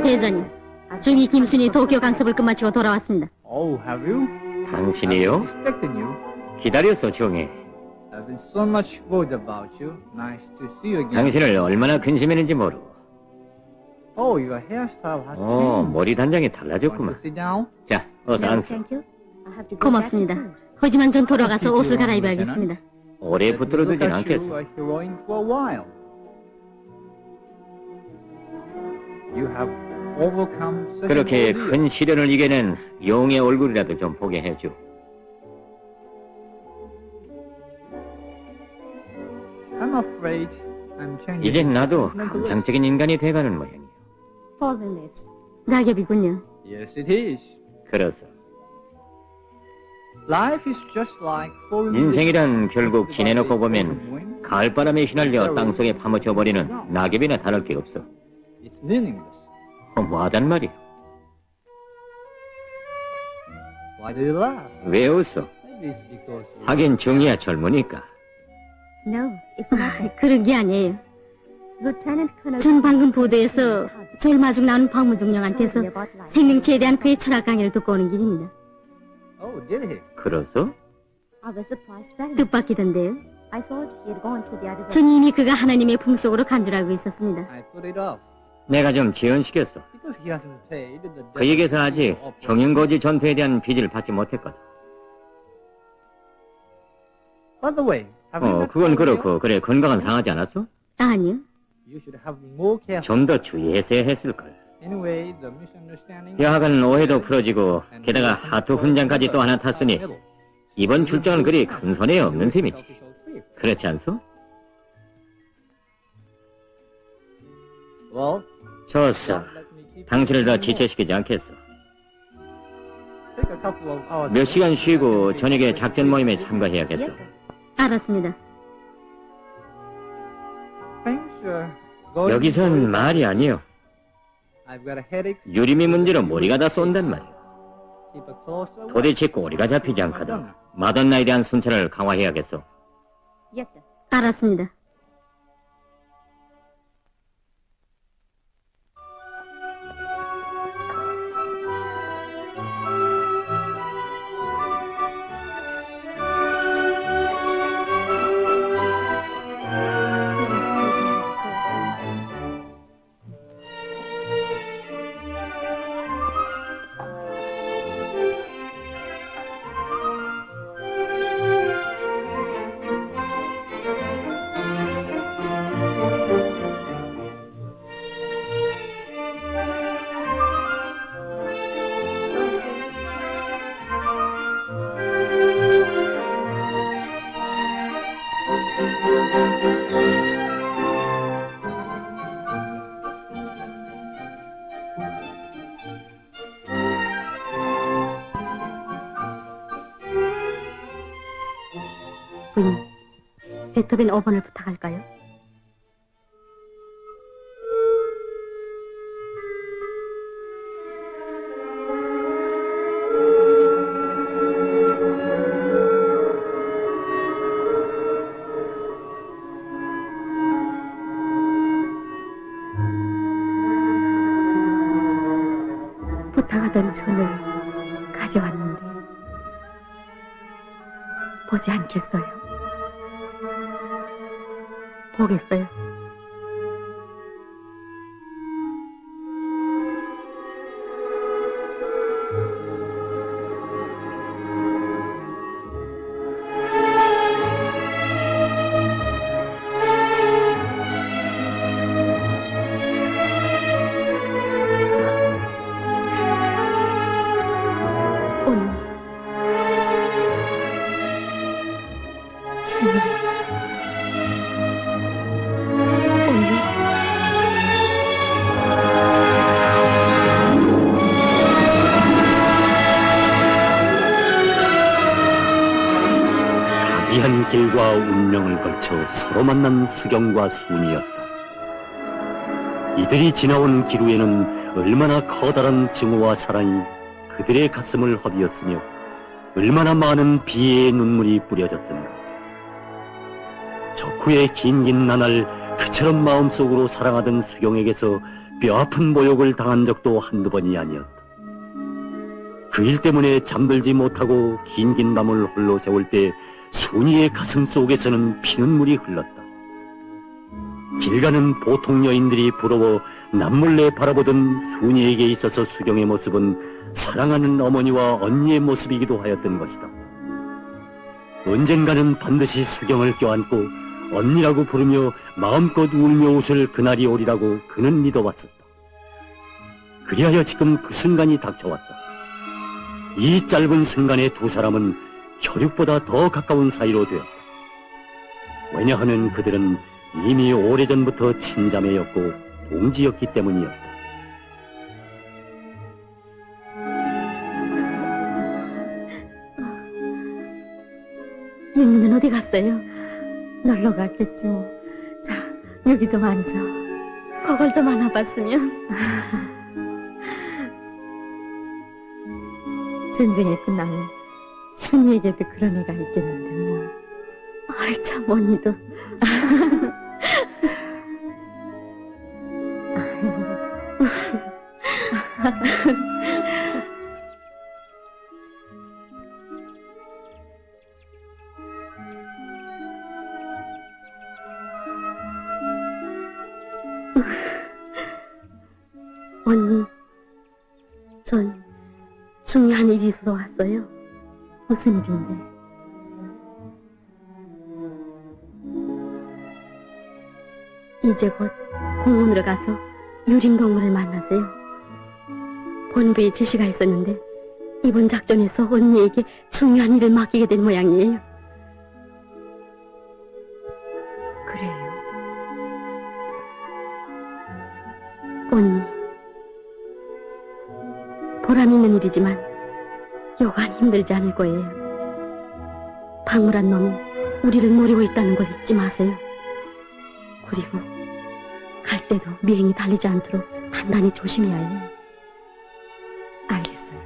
대전이 중위 김순희 도쿄 강습을 끝마치고 돌아왔습니다. Oh, have you? 당신이요? Expecting you. 기다렸어, 종이. I've been so much worried about you. Nice to see you again. 당신을 얼마나 근심했는지 모르고. Oh, your hairstyle has 어, changed. 머리 단장이 Want to 달라졌구만. sit down? 자, 어서 앉소. 고맙습니다. 하지만 전 돌아가서 옷을 갈아입어야겠습니다. 오래 붙들어 Look 두진 at you, 않겠어. a heroine for a while. You have overcome such 그렇게 an ordeal. 큰 시련을 이겨낸 용의 얼굴이라도 좀 보게 해줘. I'm afraid I'm changing. 이젠 나도 감상적인 인간이 돼가는 모양이야. 낙엽이군요. Yes, it is. 그래서 Life is just like falling. 인생이란 결국 지내놓고 보면 가을바람에 휘날려 땅속에 파묻혀버리는 낙엽이나 다를 게 없어. It's meaningless. 허무하단 말이야. Why do you laugh? 왜 웃어? Maybe it's because you 하긴 중이야 젊으니까. 그런 게 아니에요. 전 방금 보도에서 제일 마중 나온 박무중 영한테서 생명체에 대한 그의 철학 강의를 듣고 오는 길입니다. Oh, did he? 그래서? 뜻밖이던데요. 전 이미 그가 하나님의 품속으로 간주하고 있었습니다. I put it off. 내가 좀 지연시켰어. Because he hasn't paid the 그 얘기에서 debt 아직 of- 정윤거지 전투에 대한 빚을 받지 못했거든. By the way, have you met 그건 Paul 그렇고 그래 건강은 상하지 않았어? 아니요. You should have been more careful. 좀 더 주의했어야 했을걸. Anyway, the misunderstanding. 여하간 오해도 풀어지고 게다가 하트 훈장까지 또 하나 탔으니 이번 출장은 그리 큰 손해 없는 셈이지. 그렇지 않소? Well, 좋소. let me keep 당신을 더 지체시키지 않겠어. take a couple of hours. 몇 시간 쉬고 저녁에 작전 모임에 참가해야겠어. 알았습니다. Things are going 여기선 very 말이 아니요. I've got a headache. 유리미 문제로 머리가 다 쏜단 말이야. Keep a closer watch. 도대체 꼬리가 잡히지 않거든. 마돈나에 대한 순찰을 강화해야겠어. 알았습니다. 부인, 베토벤 5번을 부탁할까요? 부탁하던 전을 가져왔는데 보지 않겠어요? 보겠어요? 언니, 주님, 언니. 가비한 길과 운명을 걸쳐 서로 만난 수경과 순이었다. 이들이 지나온 길 위에는 얼마나 커다란 증오와 사랑이 그들의 가슴을 허비었으며 얼마나 많은 비애의 눈물이 뿌려졌던가. 적후의 긴긴 나날 그처럼 마음속으로 사랑하던 수경에게서 뼈아픈 모욕을 당한 적도 한두 번이 아니었다. 그 일 때문에 잠들지 못하고 긴긴 밤을 홀로 세울 때 순이의 가슴 속에서는 피눈물이 흘렀다. 길 가는 보통 여인들이 부러워 남몰래 바라보던 순이에게 있어서 수경의 모습은 사랑하는 어머니와 언니의 모습이기도 하였던 것이다. 언젠가는 반드시 수경을 껴안고 언니라고 부르며 마음껏 울며 웃을 그날이 오리라고 그는 믿어왔었다. 그리하여 지금 그 순간이 닥쳐왔다. 이 짧은 순간에 두 사람은 혈육보다 더 가까운 사이로 되었다. 왜냐하면 그들은 이미 오래전부터 친자매였고 동지였기 때문이었다. 윤미는 어디 갔어요? 놀러 갔겠지 뭐. 자, 여기 좀 앉아. 그걸 좀 안아봤으면. 전쟁이 끝나면 순이에게도 그런 애가 있겠는데 뭐. 아이 참 언니도. 언니, 전 중요한 일이 있어서 왔어요. 무슨 일인데? 이제 곧 공원으로 가서 유림동물을 만나세요. 본부에 지시가 있었는데 이번 작전에서 언니에게 중요한 일을 맡기게 된 모양이에요. 그래요? 언니, 보람 있는 일이지만 여간 힘들지 않을 거예요. 박물한 놈이 우리를 노리고 있다는 걸 잊지 마세요. 그리고 갈 때도 미행이 달리지 않도록 단단히 조심해야 해요. 알겠어요.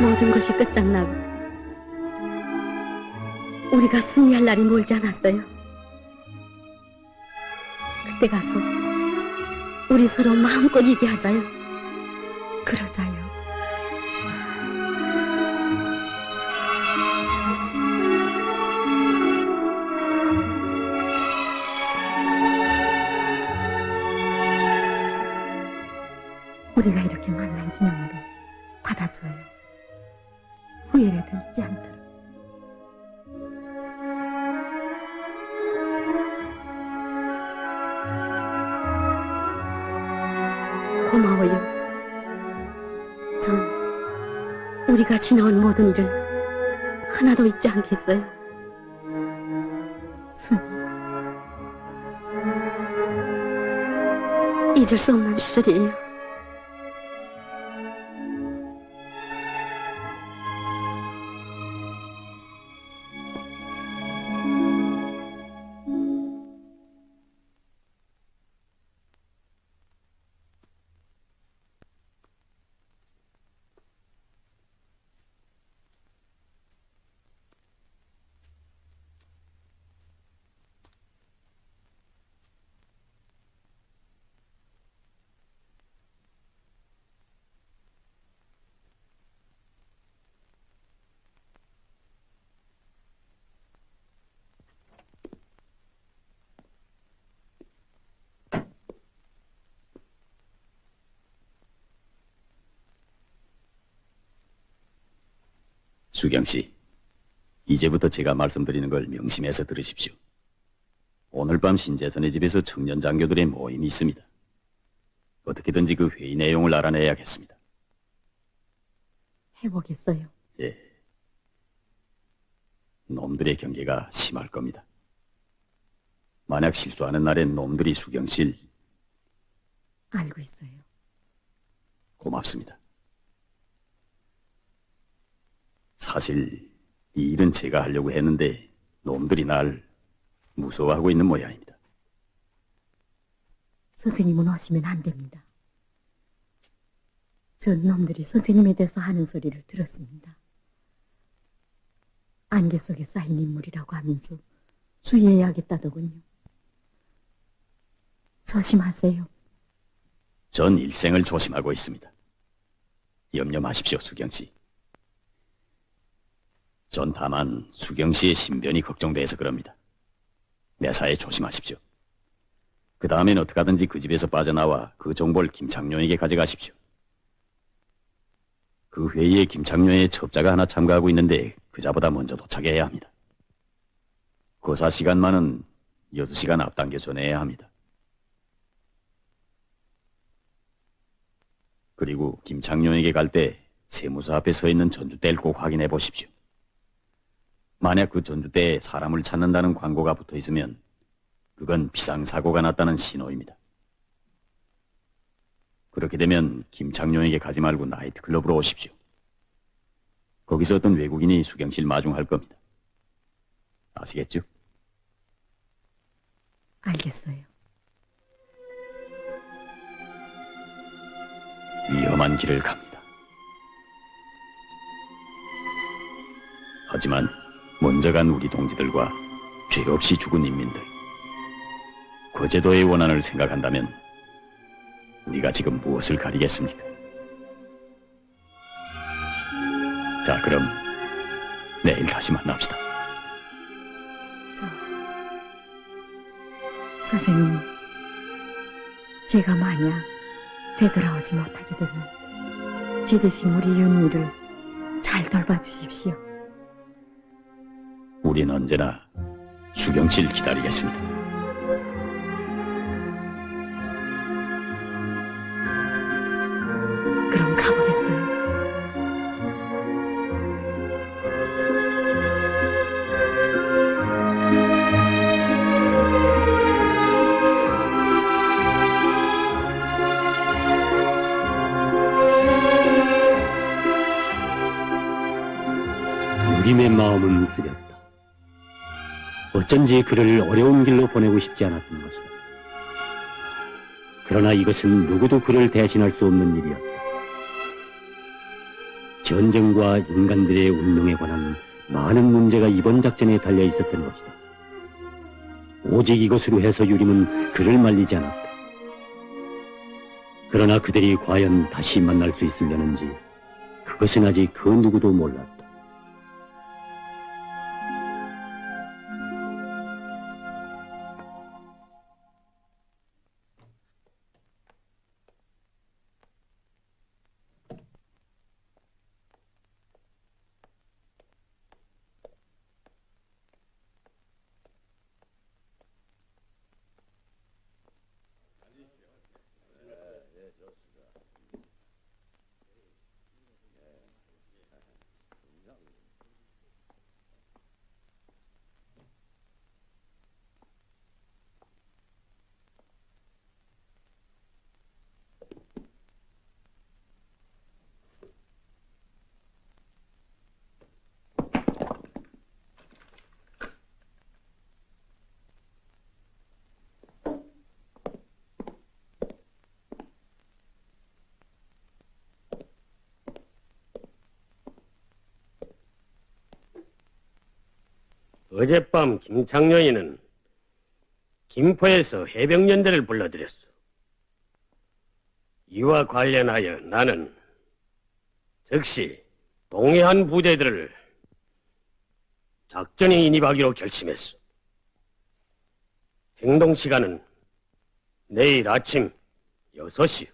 모든 것이 끝장나고 우리가 승리할 날이 멀지 않았어요. 그때 가서 우리 서로 마음껏 얘기하자요. 그러자요. 우리가 이렇게 만난 기념으로 받아줘요. 후회라도 잊지 않도록. 고마워요. 전 우리가 지나온 모든 일을 하나도 잊지 않겠어요. 순이 잊을 수 없는 시절이에요. 수경 씨, 이제부터 제가 말씀드리는 걸 명심해서 들으십시오. 오늘 밤 신재선의 집에서 청년 장교들의 모임이 있습니다. 어떻게든지 그 회의 내용을 알아내야겠습니다. 해보겠어요. 예. 놈들의 경계가 심할 겁니다. 만약 실수하는 날엔 놈들이 수경 씨를 알고 있어요. 고맙습니다. 사실 이 일은 제가 하려고 했는데 놈들이 날 무서워하고 있는 모양입니다. 선생님은 오시면 안 됩니다. 전 놈들이 선생님에 대해서 하는 소리를 들었습니다. 안개 속에 쌓인 인물이라고 하면서 주의해야겠다더군요. 조심하세요. 전 일생을 조심하고 있습니다. 염려 마십시오, 수경 씨. 전 다만 수경 씨의 신변이 걱정돼서 그럽니다. 매사에 조심하십시오. 그 다음엔 어떻게 하든지 그 집에서 빠져나와 그 정보를 김창룡에게 가져가십시오. 그 회의에 김창룡의 첩자가 하나 참가하고 있는데 그자보다 먼저 도착해야 합니다. 고사 시간만은 6시간 앞당겨 전해야 합니다. 그리고 김창룡에게 갈 때 세무서 앞에 서 있는 전주대를 꼭 확인해 보십시오. 만약 그 전주대에 사람을 찾는다는 광고가 붙어 있으면 그건 비상사고가 났다는 신호입니다. 그렇게 되면 김창룡에게 가지 말고 나이트클럽으로 오십시오. 거기서 어떤 외국인이 수경 씨를 마중할 겁니다. 아시겠죠? 알겠어요. 위험한 길을 갑니다. 하지만 먼저 간 우리 동지들과 죄 없이 죽은 인민들, 거제도의 원한을 생각한다면 우리가 지금 무엇을 가리겠습니까? 자, 그럼 내일 다시 만납시다. 선생님, 제가 만약 되돌아오지 못하게 되면 제 대신 우리 윤미를 잘 돌봐주십시오. 우린 언제나 수경 씨를 기다리겠습니다. 그럼 가보겠어요. 유림의 마음은 쓰렸다. 어쩐지 그를 어려운 길로 보내고 싶지 않았던 것이다. 그러나 이것은 누구도 그를 대신할 수 없는 일이었다. 전쟁과 인간들의 운명에 관한 많은 문제가 이번 작전에 달려 있었던 것이다. 오직 이것으로 해서 유림은 그를 말리지 않았다. 그러나 그들이 과연 다시 만날 수 있으려는지 그것은 아직 그 누구도 몰랐다. 어젯밤 김창녀이는 김포에서 해병연대를 불러들였어. 이와 관련하여 나는 즉시 동해안 부대들을 작전에 인입하기로 결심했어. 행동 시간은 내일 아침 6시요.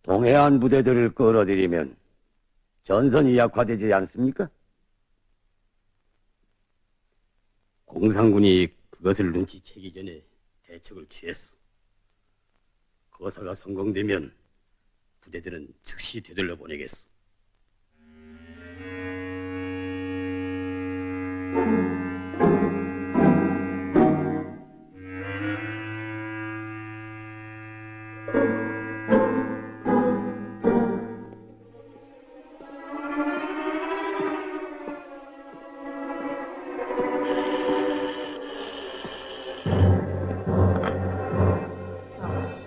동해안 부대들을 끌어들이면 전선이 약화되지 않습니까? 공산군이 그것을 눈치채기 전에 대책을 취했어. 거사가 성공되면 부대들은 즉시 되돌려 보내겠어.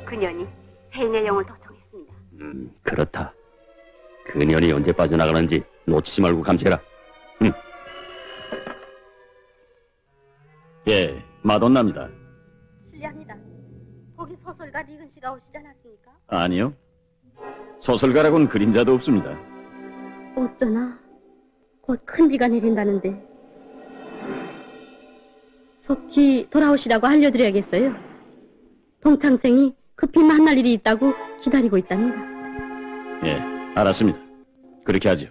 그년이 헬의 영을 도청했습니다. 그렇다. 그년이 언제 빠져나가는지 놓치지 말고 감시해라. 예, 마돈나입니다. 실례합니다. 거기 소설가 리근 씨가 오시지 않았습니까? 아니요. 소설가라고는 그림자도 없습니다. 어쩌나 곧 큰 비가 내린다는데 속히 돌아오시라고 알려드려야겠어요. 동창생이 급히 만날 일이 있다고 기다리고 있답니다. 예, 알았습니다. 그렇게 하죠.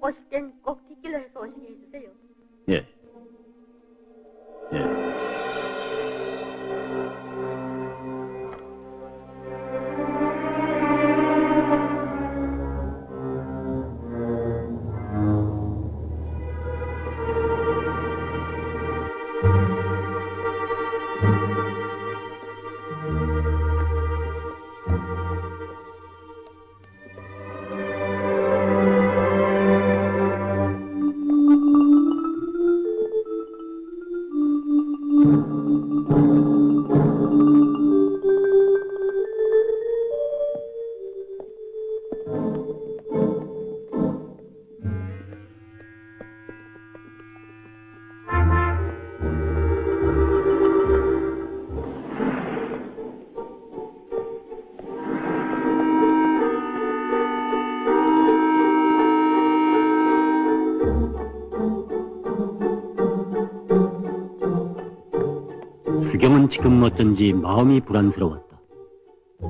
오실 땐 꼭 뒷길로 해서 오시게 해주세요. 예. 예. 수경은 지금 어쩐지 마음이 불안스러웠다.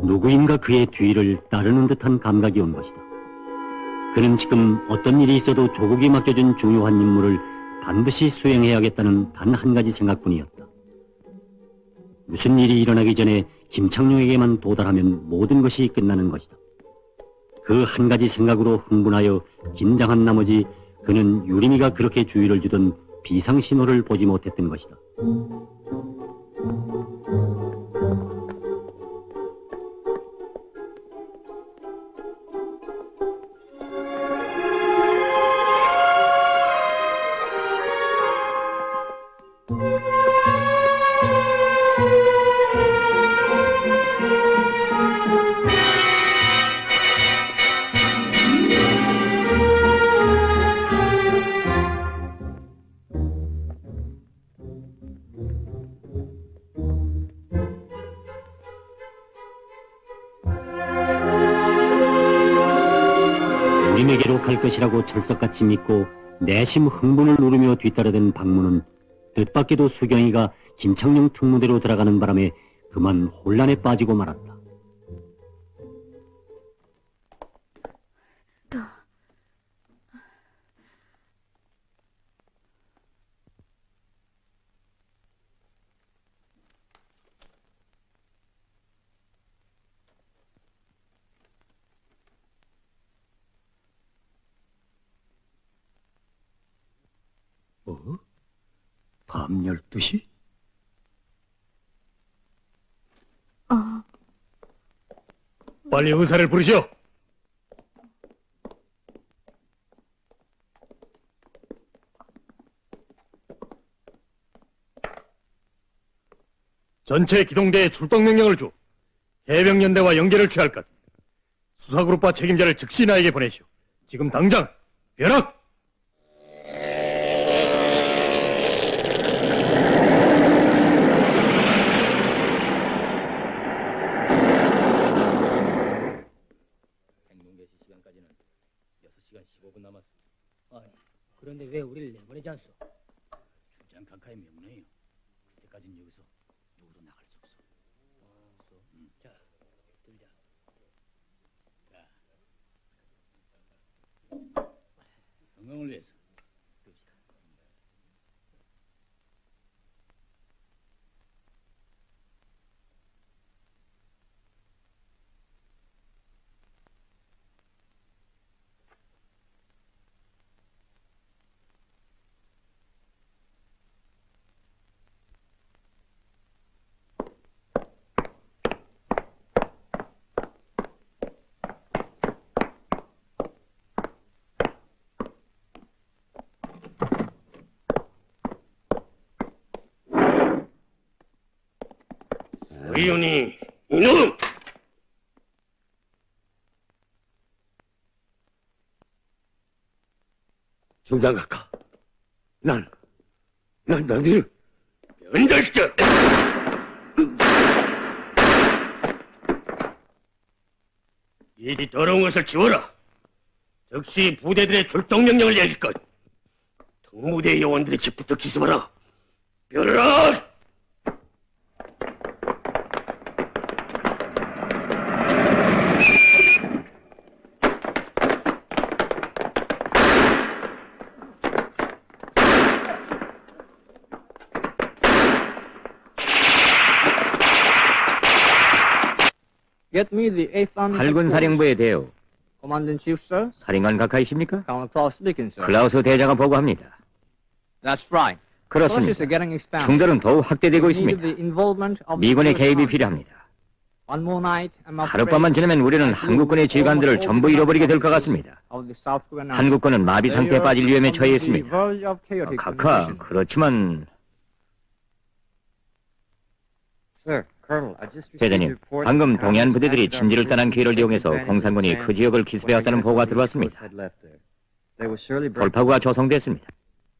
누구인가 그의 뒤를 따르는 듯한 감각이 온 것이다. 그는 지금 어떤 일이 있어도 조국이 맡겨준 중요한 임무를 반드시 수행해야겠다는 단 한 가지 생각뿐이었다. 무슨 일이 일어나기 전에 김창룡에게만 도달하면 모든 것이 끝나는 것이다. 그 한 가지 생각으로 흥분하여 긴장한 나머지 그는 유림이가 그렇게 주의를 주던 비상신호를 보지 못했던 것이다. 유림에게로 갈 것이라고 철석같이 믿고 내심 흥분을 누르며 뒤따르던 박문은 뜻밖에도 수경이가 김창룡 특무대로 들어가는 바람에 그만 혼란에 빠지고 말았다. 밤 12시? 빨리 의사를 부르시오. 전체 기동대에 출동 명령을 줘. 해병연대와 연계를 취할 것. 수사그룹과 책임자를 즉시 나에게 보내시오. 지금 당장 변학! 5분 남았어. 아니, 그런데 왜 우리를 내보내지 않소? 주장 각하의 명령이요. 그때까지는 여기서 누구도 나갈 수 없어. 자, 들자. 자, 성공을 위해서. 듭시다. 의원이 이놈! 중장각하, 난 너희를 면제시켜! 이 더러운 것을 지워라. 즉시 부대들의 출동 명령을 내릴 것. 특무대 요원들의 집부터 기습하라. 뼈라! Get me the 8th Army 8군 사령부의 대우. Commandant Chief, sir. 사령관 가까이십니까? Colonel Klaus speaking, sir. 클라우스 대장가 보고합니다. That's right. 그렇습니다. Forces are getting expanded. 충돌은 더욱 확대되고 We need 있습니다. the involvement of the 미군의 U.S. 개입이 Army. 필요합니다. One more night, I'm afraid 하룻밤만 지나면 우리는 한국군의 지휘관들을 전부 잃어버리게 될 것 같습니다. of the South Korean Army. 한국군은 마비 상태에 빠질 위험에 처해 On the 있습니다. verge of chaotic 각하, condition. 그렇지만 대장님, 방금 동해안 부대들이 진지를 떠난 기회를 이용해서 공산군이 그 지역을 기습해왔다는 보고가 들어왔습니다. 돌파구가 조성됐습니다.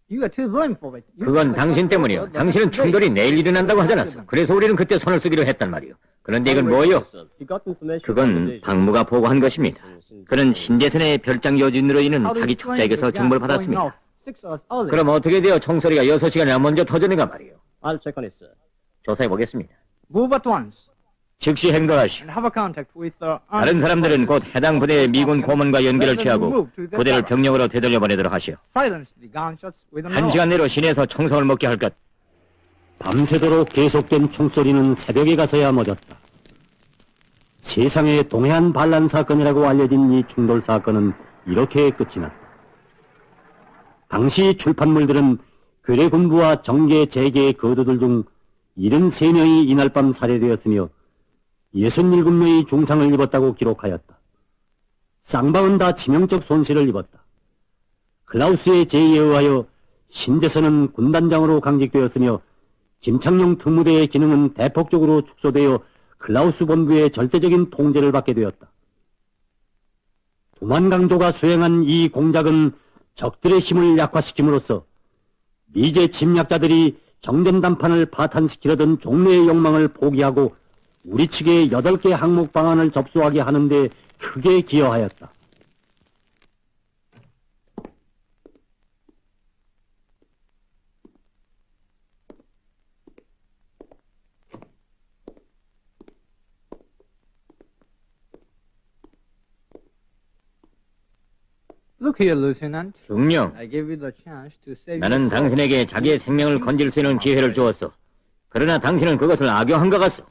You are to blame for it. You 그건 are 당신 때문이요. 당신은 충돌이 내일 일어난다고 하지 않았어. 그래서 우리는 그때 손을 쓰기로 했단 말이요. 그런데 이건 뭐예요? 그건 박무가 보고한 것입니다. 그는 신재선의 별장 여진으로 인한 사기 척자에게서 정보를 받았습니다. 그럼 어떻게 되어 총소리가 6시간이나 먼저 터졌는가 말이요. 조사해 보겠습니다. Move at once 즉시 행동하시오. and have a contact with the 다른 사람들은 곧 해당 부대의 미군 고문과 연결을 취하고 부대를 병력으로 되돌려 보내도록 하시오. silence the gunshots with an 1시간 내로 시내에서 총성을 먹게 할 것. 밤새도록 계속된 총소리는 새벽에 가서야 멎었다. 세상에 동해안 반란 사건이라고 알려진 이 충돌 사건은 이렇게 끝이 났다. 당시 출판물들은 괴뢰 군부와 정계 재계의 거두들 중 73명이 이날 밤 살해되었으며 67명이 중상을 입었다고 기록하였다. 쌍방은 다 치명적 손실을 입었다. 클라우스의 제의에 의하여 신재선은 군단장으로 강직되었으며 김창룡 특무대의 기능은 대폭적으로 축소되어 클라우스 본부의 절대적인 통제를 받게 되었다. 두만강조가 수행한 이 공작은 적들의 힘을 약화시킴으로써 미제 침략자들이 정전단판을 파탄시키려던 종래의 욕망을 포기하고 우리 측의 8개 항목 방안을 접수하게 하는 데 크게 기여하였다. Look here, Lieutenant. 중령, I gave you the chance to save 나는 your 당신에게 자기의 생명을 건질 수 있는 기회를 주었어. 그러나 당신은 그것을 악용한 것 같소.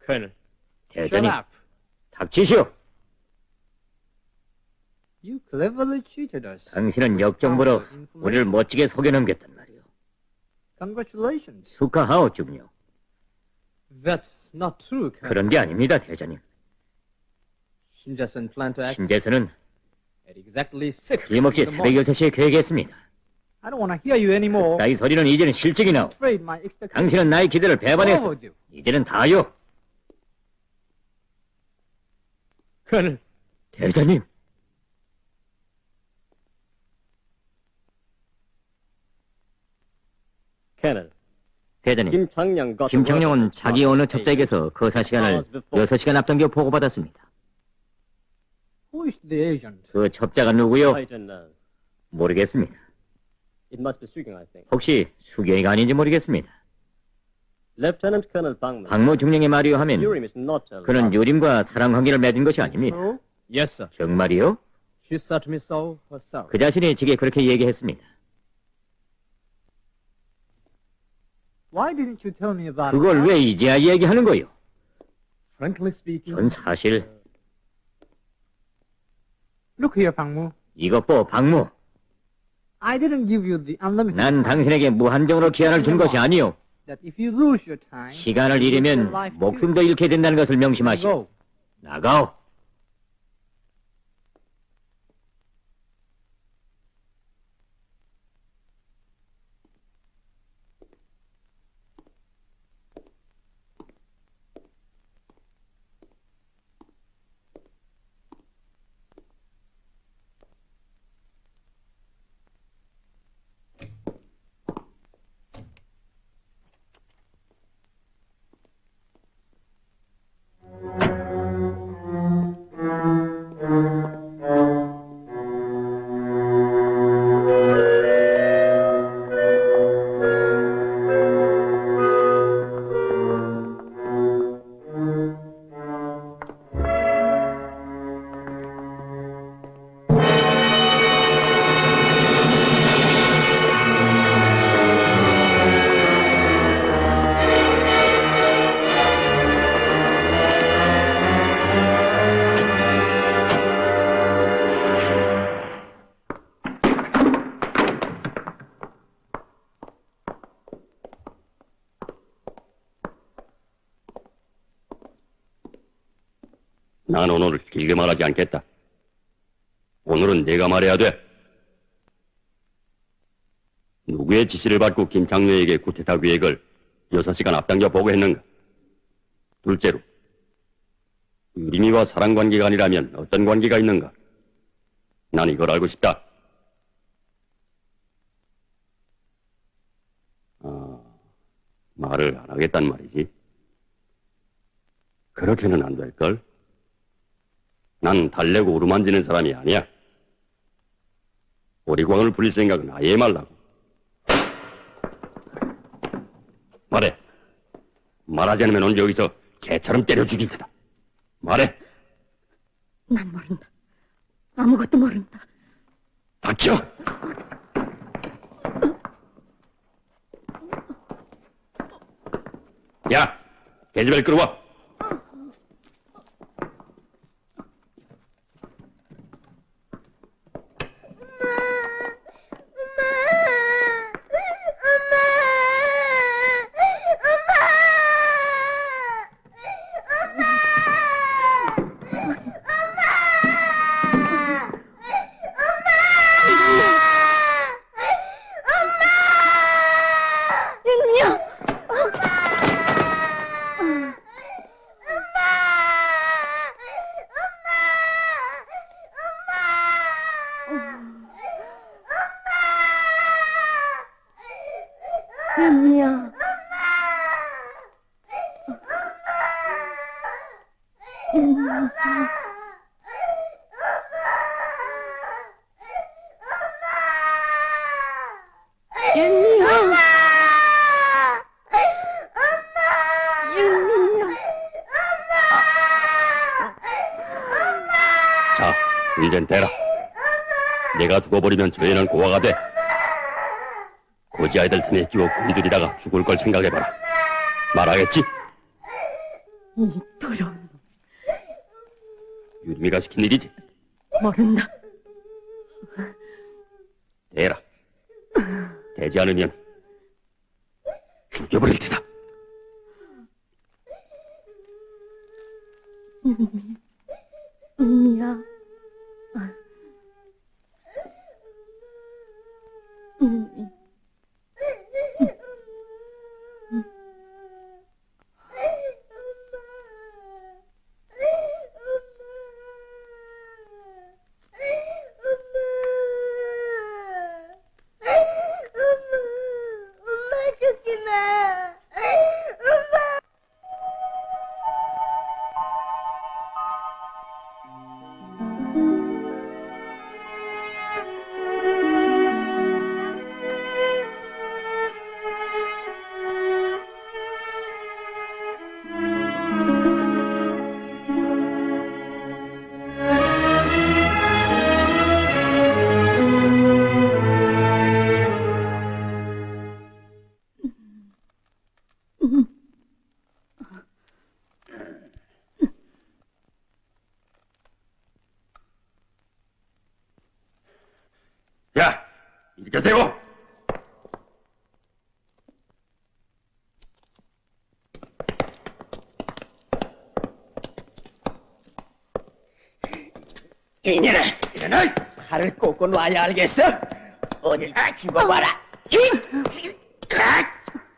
컬, Shut 대장님, up. 닥치시오. You cleverly cheated us. 당신은 역정보로 우리를 멋지게 속여넘겼단 말이오. Congratulations. 축하하오, 중령. That's not true, Colonel. 그런 게 아닙니다, 대장님. Shinjasen planned to act 신재선은 at exactly 6 이목지 새벽 6시에 계획했습니다. I don't want to hear you anymore. 나이 소리는 이제는 실직이 나오. Betrayed my expectations. 당신은 나의 기대를 배반했어. Forward you. 이제는 다요. Colonel. 대장님. 캐널, 대장님, 김창룡과 김창룡은 자기 어느 첩자에게서 거사 시간을 6시간 앞당겨 보고받았습니다. Who is the agent? 그 첩자가 누구요? 모르겠습니다. 혹시 수경이가 아닌지 모르겠습니다. 박모 중령의 말이요 하면 그는 유림과 사랑 관계를 맺은 것이 아닙니다. Yes, sir. 정말이요? She said me so herself. 그 자신이 제게 그렇게 얘기했습니다. Why didn't you tell me about 그걸 it? 왜 이제야 얘기하는 거요? Frankly speaking, 전 사실 look here, Pangmu. 이것 보 박모. I didn't give you the unlimited 난 당신에게 무한정으로 기한을 준 것이 아니요. that if you lose your time, 시간을 잃으면 목숨도 잃게 된다는 것을 명심하시오. go. 나가오. 난 오늘 길게 말하지 않겠다. 오늘은 내가 말해야 돼. 누구의 지시를 받고 김창녀에게 구테타 계획을 6시간 앞당겨 보고했는가? 둘째로, 유림이와 사랑관계가 아니라면 어떤 관계가 있는가? 난 이걸 알고 싶다. 말을 안 하겠단 말이지. 그렇게는 안 될걸? 난 달래고 오르만지는 사람이 아니야. 오리광을 부릴 생각은 아예 말라고. 말해. 말하지 않으면 언제 여기서 개처럼 때려 죽일 테다. 말해. 난 모른다. 아무것도 모른다. 닥쳐! 야! 계집애를 끌어와! 윤미야. 자, 이젠 대라. 내가 죽어버리면 저 애는 고아가 돼. 고지 아이들 틈에 끼워 굶주리다가 죽을 걸 생각해봐라. 말하겠지? 이 더러운 유림이가 시킨 일이지. 모른다. 대라. 되지 않으면 죽여버릴 테다. 윤미야. 윤미. 엄마 죽지 마. 엄마. 비켜세요! 이년아, 일어나! 팔을 꽂고 놔야 알겠어? 어딜 죽어봐라!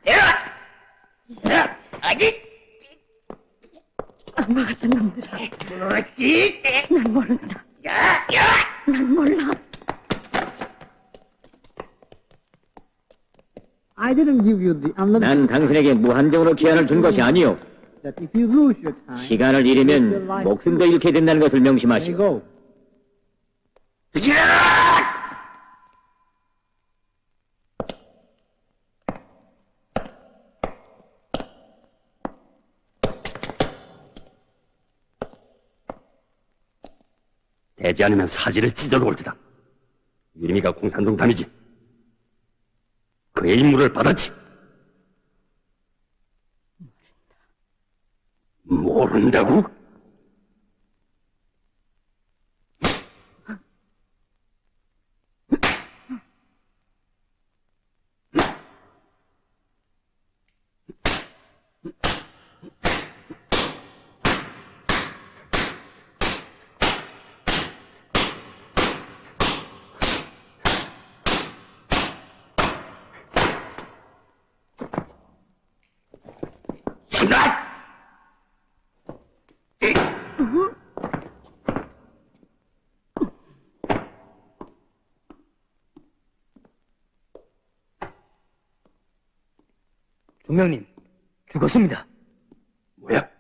내려와! 아기! 악마 같은 놈들아. 그렇지! 난 모른다. 야! 난 몰라. I didn't give you the unlimited 난 당신에게 무한정으로 기한을 준 것이 아니오. that if you lose your time, 시간을 잃으면 목숨도 잃게 된다는 것을 there you 명심하시오. go. 되지 않으면 사지를 찢어놓을 테다. 유림이가 공산동담이지. 그의 임무를 받았지. 모른다고? 중령님, 죽었습니다. 뭐야?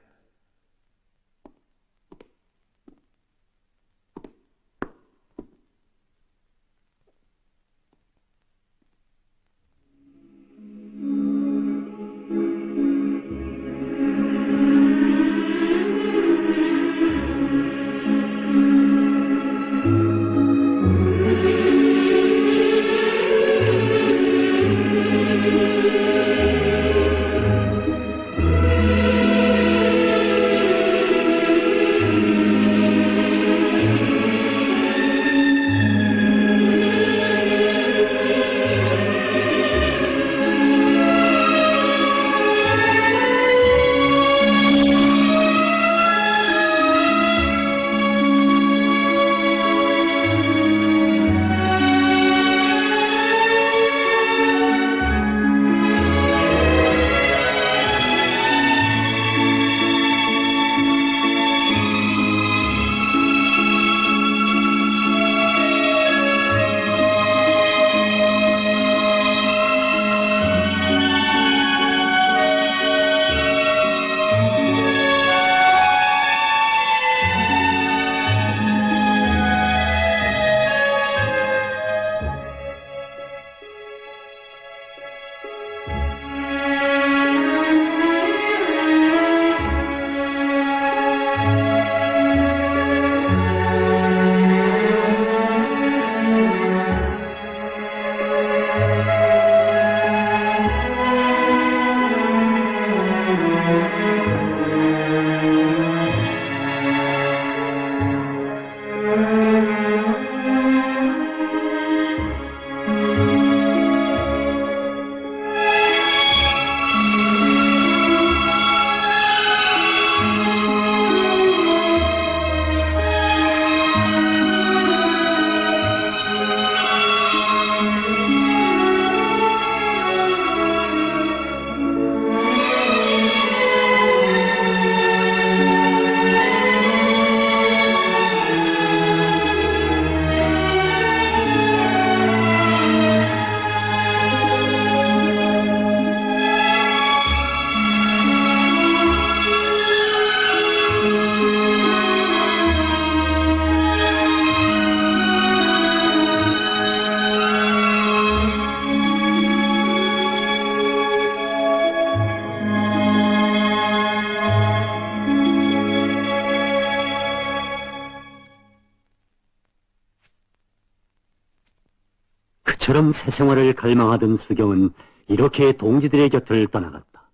그처럼 새 생활을 갈망하던 수경은 이렇게 동지들의 곁을 떠나갔다.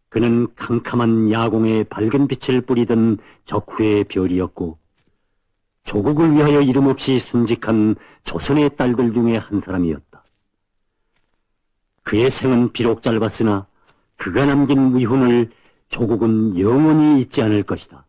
그는 캄캄한 야공에 밝은 빛을 뿌리던 적후의 별이었고 조국을 위하여 이름 없이 순직한 조선의 딸들 중에 한 사람이었다. 그의 생은 비록 짧았으나 그가 남긴 위훈을 조국은 영원히 잊지 않을 것이다.